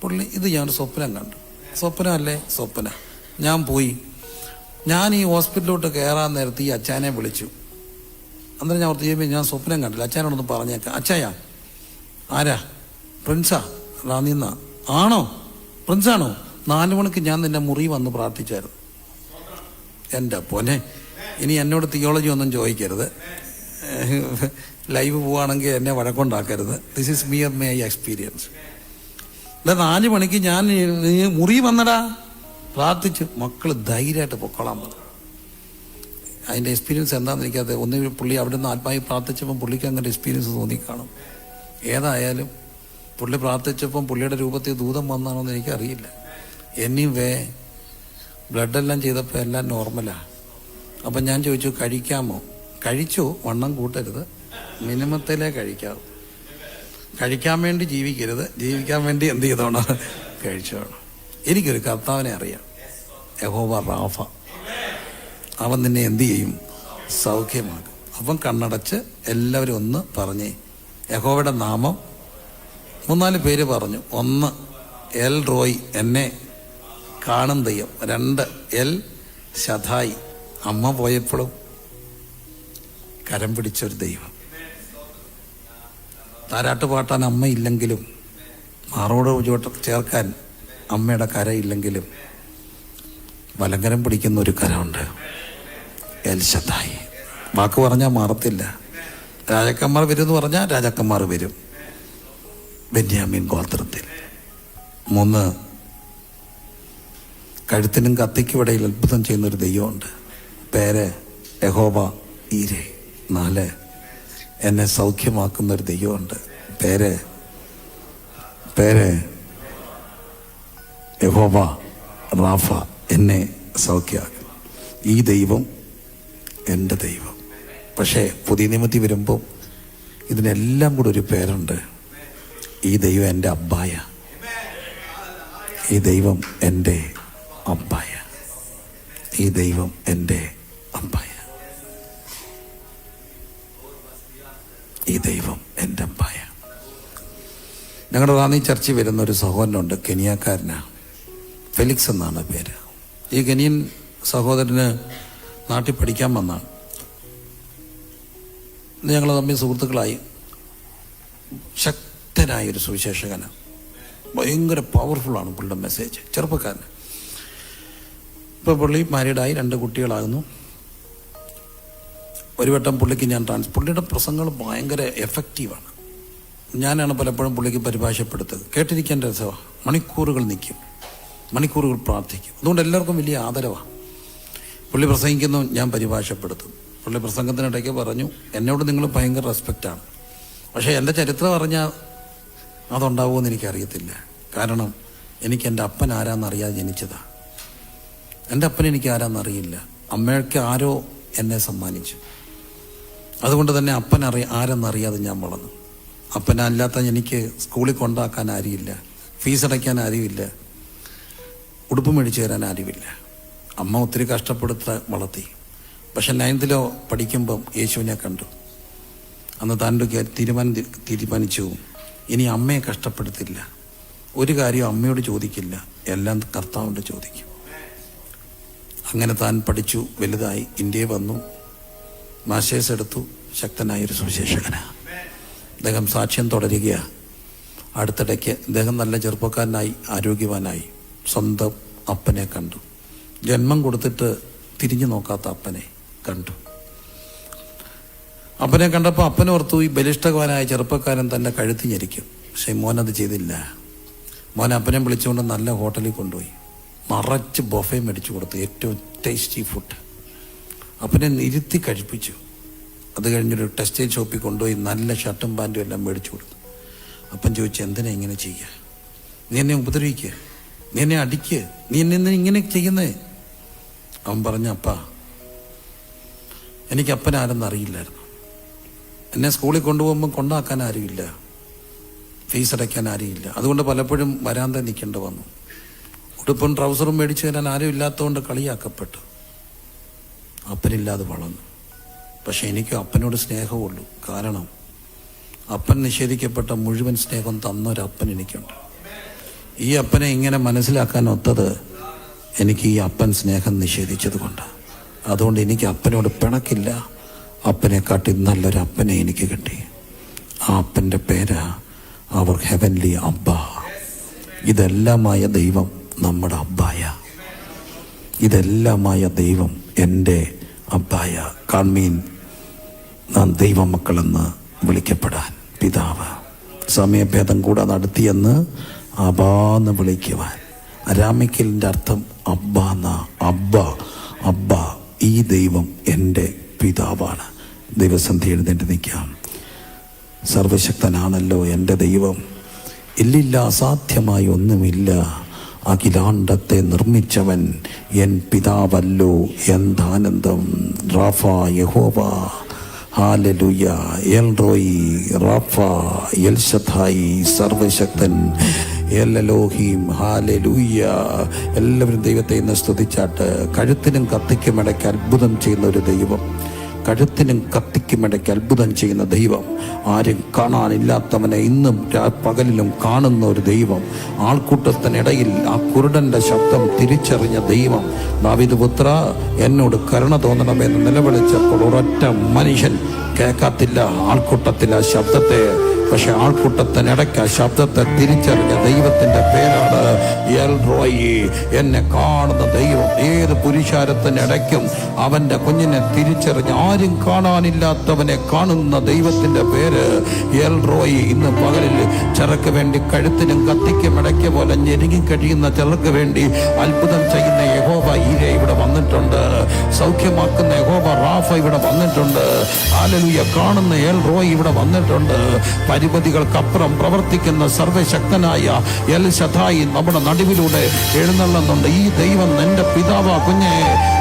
പുള്ളി ഇത് ഞാനൊരു സ്വപ്നം കണ്ടു. സ്വപ്നമല്ലേ? സ്വപ്നം. ഞാൻ പോയി. ഞാൻ ഈ ഹോസ്പിറ്റലിലോട്ട് കയറാൻ നേരത്ത് ഈ അച്ഛനെ വിളിച്ചു. അന്നേരം ഞാൻ ഓർത്ത് ചെയ്യുമ്പോൾ ഞാൻ സ്വപ്നം കണ്ടില്ല, അച്ഛനോടൊന്ന് പറഞ്ഞേക്കാം. അച്ഛായാ? ആരാ? പ്രിൻസാ? റാന്നിന്നാ? ആണോ? പ്രിൻസാണോ? 4 മണിക്ക് ഞാൻ നിന്റെ മുറി വന്ന് പ്രാർത്ഥിച്ചായിരുന്നു. എൻ്റെ പൊന്നെ, ഇനി എന്നോട് തിയോളജി ഒന്നും ചോദിക്കരുത്, ലൈവ് പോവുകയാണെങ്കിൽ എന്നെ വഴക്കുണ്ടാക്കരുത്. This is my experience. 4 മണിക്ക് ഞാൻ നീ മുറി വന്നടാ പ്രാർത്ഥിച്ചു. മക്കള് ധൈര്യമായിട്ട് പൊക്കോളാൻ പറഞ്ഞു. അതിൻ്റെ എക്സ്പീരിയൻസ് എന്താണെന്ന് എനിക്കത് പുള്ളി അവിടെ നിന്ന് ആത്മാവിൽ പ്രാർത്ഥിച്ചപ്പം പുള്ളിക്ക് അങ്ങനെ എക്സ്പീരിയൻസ് തോന്നിക്കാണും. ഏതായാലും പുള്ളി പ്രാർത്ഥിച്ചപ്പം പുള്ളിയുടെ രൂപത്തിൽ ദൂതം വന്നാണോ എന്ന് എനിക്കറിയില്ല. ബ്ലഡെല്ലാം ചെയ്തപ്പോൾ എല്ലാം നോർമലാണ്. അപ്പം ഞാൻ ചോദിച്ചു കഴിക്കാമോ? കഴിച്ചു, വണ്ണം കൂട്ടരുത്, മിനിമത്തിലേ കഴിക്കാവൂ. കഴിക്കാൻ വേണ്ടി ജീവിക്കരുത്, ജീവിക്കാൻ വേണ്ടി എന്ത് ചെയ്തോണം? കഴിച്ചോണം. എനിക്കൊരു കർത്താവിനെ അറിയാം, യഹോവ റാഫ. അവൻ നിന്നെ എന്ത് ചെയ്യും? സൗഖ്യമാക്കും. അപ്പം കണ്ണടച്ച് എല്ലാവരും ഒന്ന് പറഞ്ഞേ, യഹോവയുടെ നാമം 3-4 പേര് പറഞ്ഞു. 1 എൽ റോയ്, എന്നെ കാണും ദൈവം. 2 എൽ ശദായി, അമ്മ പോയപ്പോഴും കരം പിടിച്ചൊരു ദൈവം. താരാട്ട് പാട്ടാൻ അമ്മയില്ലെങ്കിലും മാറോട് ചേർക്കാൻ അമ്മയുടെ കരയില്ലെങ്കിലും വലങ്കരം പിടിക്കുന്ന ഒരു കരമുണ്ട്, എൽ ശദായി. വാക്ക് പറഞ്ഞാൽ മാറത്തില്ല. രാജാക്കന്മാർ വരും എന്ന് പറഞ്ഞാൽ രാജാക്കന്മാർ വരും. ബെന്യാമീൻ ഗോത്രത്തിൽ. 3 കഴുത്തിനും കത്തിക്കും ഇടയിൽ അത്ഭുതം ചെയ്യുന്നൊരു ദൈവമുണ്ട്, പേര് യഹോവ ഈരെ. 4 എന്നെ സൗഖ്യമാക്കുന്നൊരു ദൈവമുണ്ട്, പേര് യഹോവ റാഫ, എന്നെ സൗഖ്യമാക്കും. ഈ ദൈവം എൻ്റെ ദൈവം. പക്ഷേ പുതിയ നിയമത്തിൽ വരുമ്പോൾ ഇതിനെല്ലാം കൂടെ ഒരു പേരുണ്ട്. ഈ ദൈവം എൻ്റെ അബ്ബായ. ഈ ദൈവം എൻ്റെ അബ്ബായ. ഈ ദൈവം എൻ്റെ അബ്ബായ. ഈ ദൈവം എൻ്റെ അബ്ബായ. ഞങ്ങളുടെ റാന്നി ചർച്ചിൽ വരുന്നൊരു സഹോദരനുണ്ട്, കെനിയക്കാരനാ, ഫെലിക്സ് എന്നാണ് പേര്. ഈ കെനിയൻ സഹോദരന് നാട്ടിൽ പഠിക്കാൻ വന്നാണ്. ഞങ്ങൾ തമ്മിൽ സുഹൃത്തുക്കളായി. ശക്തനായൊരു സുവിശേഷകനാണ്, ഭയങ്കര പവർഫുള്ളാണ് പുള്ളിയുടെ മെസ്സേജ്. ചെറുപ്പക്കാരൻ. ഇപ്പോൾ പുള്ളി മാരീഡായി, 2 കുട്ടികളാകുന്നു. ഒരു വട്ടം പുള്ളിക്ക് ഞാൻ പുള്ളിയുടെ പ്രസംഗങ്ങൾ ഭയങ്കര എഫക്റ്റീവാണ്. ഞാനാണ് പലപ്പോഴും പുള്ളിക്ക് പരിഭാഷപ്പെടുത്തത്. കേട്ടിരിക്കാൻ രസമാണ്. മണിക്കൂറുകൾ നിൽക്കും, മണിക്കൂറുകൾ പ്രാർത്ഥിക്കും. അതുകൊണ്ട് എല്ലാവർക്കും വലിയ ആദരവാണ്. പുള്ളി പ്രസംഗിക്കുന്നു, ഞാൻ പരിഭാഷപ്പെടുത്തും. പുള്ളി പ്രസംഗത്തിനിടയ്ക്ക് പറഞ്ഞു, എന്നോട് നിങ്ങൾ ഭയങ്കര റെസ്പെക്റ്റാണ്, പക്ഷേ എൻ്റെ ചരിത്രം അറിഞ്ഞാൽ അതുണ്ടാവുമെന്ന് എനിക്കറിയത്തില്ല. കാരണം എനിക്ക് എൻ്റെ അപ്പൻ ആരാന്നറിയാതെ ജനിച്ചതാണ്. എൻ്റെ അപ്പൻ എനിക്ക് ആരാന്നറിയില്ല. അമ്മയ്ക്ക് ആരോ എന്നെ സമ്മാനിച്ചു. അതുകൊണ്ട് തന്നെ അപ്പൻ ആരെന്നറിയാതെ ഞാൻ വളർന്നു. അപ്പനല്ലാത്ത എനിക്ക് സ്കൂളിൽ കൊണ്ടാക്കാൻ ആരുമില്ല, ഫീസ് അടയ്ക്കാൻ ആരുമില്ല, ഉടുപ്പ് മേടിച്ചു തരാൻ ആരുമില്ല. അമ്മ ഒത്തിരി കഷ്ടപ്പെടുത്ത വളർത്തി. പക്ഷെ 9th പഠിക്കുമ്പം യേശുവിനെ കണ്ടു. അന്ന് താൻ്റെ തീരുമാനിച്ചു, ഇനി അമ്മയെ കഷ്ടപ്പെടുത്തില്ല, ഒരു കാര്യം അമ്മയോട് ചോദിക്കില്ല, എല്ലാം കർത്താവിനോട് ചോദിക്കും. അങ്ങനെ താൻ പഠിച്ചു, വലുതായി, ഇന്ത്യയിൽ വന്നു, മാസ്റ്റേഴ്സ് എടുത്തു. ശക്തനായൊരു സുവിശേഷകനാണ്. അദ്ദേഹം സാക്ഷ്യം തുടരുകയാണ്. അടുത്തിടയ്ക്ക് അദ്ദേഹം നല്ല ചെറുപ്പക്കാരനായി, ആരോഗ്യവാനായി. സ്വന്തം അപ്പനെ കണ്ടു. ജന്മം കൊടുത്തിട്ട് തിരിഞ്ഞു നോക്കാത്ത അപ്പനെ കണ്ടു. അപ്പനെ കണ്ടപ്പോൾ അപ്പനെ ഓർത്തു, ഈ ബലിഷ്ഠവാനായ ചെറുപ്പക്കാരൻ തന്നെ കഴുത്തി ഞെരിക്കും. പക്ഷെ മോനത് ചെയ്തില്ല. മോൻ അപ്പനെ വിളിച്ചുകൊണ്ട് നല്ല ഹോട്ടലിൽ കൊണ്ടുപോയി നിറച്ച് ബൊഫേ മേടിച്ചു കൊടുത്തു, ഏറ്റവും ടേസ്റ്റി ഫുഡ്. അപ്പനെ ഇരുത്തി കഴിപ്പിച്ചു. അത് കഴിഞ്ഞൊരു ടെക്സ്റ്റൈൽ ഷോപ്പിൽ കൊണ്ടുപോയി നല്ല ഷർട്ടും പാൻറ്റും എല്ലാം മേടിച്ചു കൊടുത്തു. അപ്പൻ ചോദിച്ചു, എന്തിനാ ഇങ്ങനെ ചെയ്യുക? നീ എന്നെ ഉപദ്രവിക്കുക, നീ എന്നെ അടിക്കുക, നീ എന്നെ ഇങ്ങനെ ചെയ്യുന്നേ? അവൻ പറഞ്ഞു, അപ്പാ, എനിക്ക് അപ്പനാരെന്ന് അറിയില്ലായിരുന്നു. എന്നെ സ്കൂളിൽ കൊണ്ടുപോകുമ്പോൾ കൊണ്ടാക്കാൻ ആരുമില്ല, ഫീസ് അടയ്ക്കാൻ ആരുമില്ല. അതുകൊണ്ട് പലപ്പോഴും വരാന്ത നിൽക്കേണ്ടി വന്നു. ഉടുപ്പും ട്രൗസറും മേടിച്ചു തരാൻ ആരും ഇല്ലാത്തതുകൊണ്ട് കളിയാക്കപ്പെട്ടു. അപ്പനില്ലാതെ വളർന്നു. പക്ഷെ എനിക്ക് അപ്പനോട് സ്നേഹമുള്ളൂ. കാരണം അപ്പൻ നിഷേധിക്കപ്പെട്ട മുഴുവൻ സ്നേഹം തന്നൊരപ്പൻ എനിക്കുണ്ട്. ഈ അപ്പനെ ഇങ്ങനെ മനസ്സിലാക്കാൻ ഒത്തത് എനിക്ക് ഈ അപ്പൻ സ്നേഹം നിഷേധിച്ചത് കൊണ്ട്. അതുകൊണ്ട് എനിക്ക് അപ്പനോട് പിണക്കില്ല. അപ്പനെക്കാട്ടി നല്ലൊരു അപ്പനെ എനിക്ക് കിട്ടി. ആ അപ്പൻ്റെ പേര് അവർ ഹെവൻലി അബ്ബ. ഇതെല്ലാമായ ദൈവം നമ്മുടെ അബ്ബായ. ഇതെല്ലാമായ ദൈവം എൻ്റെ അബ്ബായ. കാൺമീൻ, നാം ദൈവമക്കളെന്ന് വിളിക്കപ്പെടാൻ പിതാവ് സമയഭേദം കൂടാതെ നടത്തിയെന്ന് അബാന്ന് വിളിക്കുവാൻ. അരാമിക്കലിൻ്റെ അർത്ഥം അബ്ബാന്ന. അബ്ബ. ഈ ദൈവം എൻ്റെ പിതാവാണ്. ദൈവസന്ധി എഴുന്നേറ്റ് നിൽക്കാം. സർവശക്തനാണല്ലോ എൻ്റെ ദൈവം. ഇല്ലില്ല, അസാധ്യമായി ഒന്നുമില്ല. അഖിലാണ്ടത്തെ നിർമ്മിച്ചവൻ എൻ പിതാവല്ലോ. എന്താനന്ദം. റാഫ, യഹോവ, ഹാലലുയ, എൽ റോയി, റാഫ, എൽ ശദ്ധായി, സർവശക്തൻ, എൽ എലോഹീം, ഹാലലുയ. എല്ലാവരും ദൈവത്തെ ഇന്ന് സ്തുതിച്ചാട്ട്. കഴുത്തിനും കത്തിക്കും ഇടയ്ക്ക് അത്ഭുതം ചെയ്യുന്ന ഒരു ദൈവം, കഴുത്തിനും കത്തിക്കുമിടയ്ക്ക് അത്ഭുതം ചെയ്യുന്ന ദൈവം, ആരും കാണാനില്ലാത്തവനെ ഇന്നും പകലിലും കാണുന്ന ഒരു ദൈവം, ആൾക്കൂട്ടത്തിനിടയിൽ ആ കുരുടന്റെ ശബ്ദം തിരിച്ചറിഞ്ഞ ദൈവം. ദാവീദ് പുത്ര, എന്നോട് കരുണ തോന്നണമെന്ന് നിലവിളിച്ചപ്പോൾ ഒരൊറ്റ മനുഷ്യൻ കേൾക്കാത്തില്ല ആൾക്കൂട്ടത്തിൽ ആ ശബ്ദത്തെ. പക്ഷെ ആൾക്കൂട്ടത്തിനിടയ്ക്ക് ആ ശബ്ദത്തെ തിരിച്ചറിഞ്ഞ ദൈവത്തിന്റെ പേരാണ് എൽ റോയി, എന്നെ കാണുന്ന ദൈവം. ഏത് പുരുഷാരത്തിനിടയ്ക്കും അവന്റെ കുഞ്ഞിനെ തിരിച്ചറിഞ്ഞ് ആരും കാണാനില്ലാത്തവനെ കാണുന്ന ദൈവത്തിന്റെ പേര് എൽ റോയി. ഇന്ന് പകലിൽ ചിലർക്ക് വേണ്ടി കഴുത്തിനും കത്തിക്കും ഇടയ്ക്ക് പോലെ ഞെരുങ്ങി കഴിയുന്ന ചിലർക്ക് വേണ്ടി അത്ഭുതം ചെയ്യുന്ന യഹോവ ഈരെ ഇവിടെ വന്നിട്ടുണ്ട്. സൗഖ്യമാക്കുന്ന യഹോവ റാഫ ഇവിടെ വന്നിട്ടുണ്ട്. ഹല്ലേലൂയ. കാണുന്ന എൽ റോയി ഇവിടെ വന്നിട്ടുണ്ട്. പരിമിതികൾക്കപ്പുറം പ്രവർത്തിക്കുന്ന സർവശക്തനായ എൽ ശദ്ധായി നമ്മുടെ നടുവിലൂടെ എഴുന്നള്ളുന്നുണ്ട്. ഈ ദൈവം എൻ്റെ പിതാവാ കുഞ്ഞെ,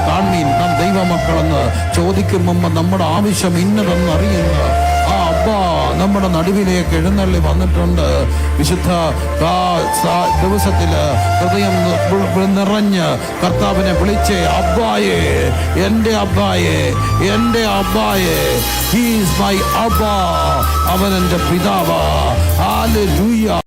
കാണീൻ നാം ദൈവമക്കളെന്ന് ചോദിക്കും മുമ്പ് നമ്മുടെ ആവശ്യം ഇന്നതെന്ന് അറിയുന്ന ആ അബ്ബ നമ്മുടെ നടുവിലേക്ക് എഴുന്നള്ളി വന്നിട്ടുണ്ട്. വിശുദ്ധ ദിവസത്തില് ഹൃദയം നിറഞ്ഞ് കർത്താവിനെ വിളിച്ചേ, അബ്ബായേ, എൻ്റെ അബ്ബായേ, എൻ്റെ അബ്ബായേ, ഹി ഈസ് മൈ അബ്ബ, അവൻ എൻ്റെ പിതാവാ. ഹല്ലേലൂയ.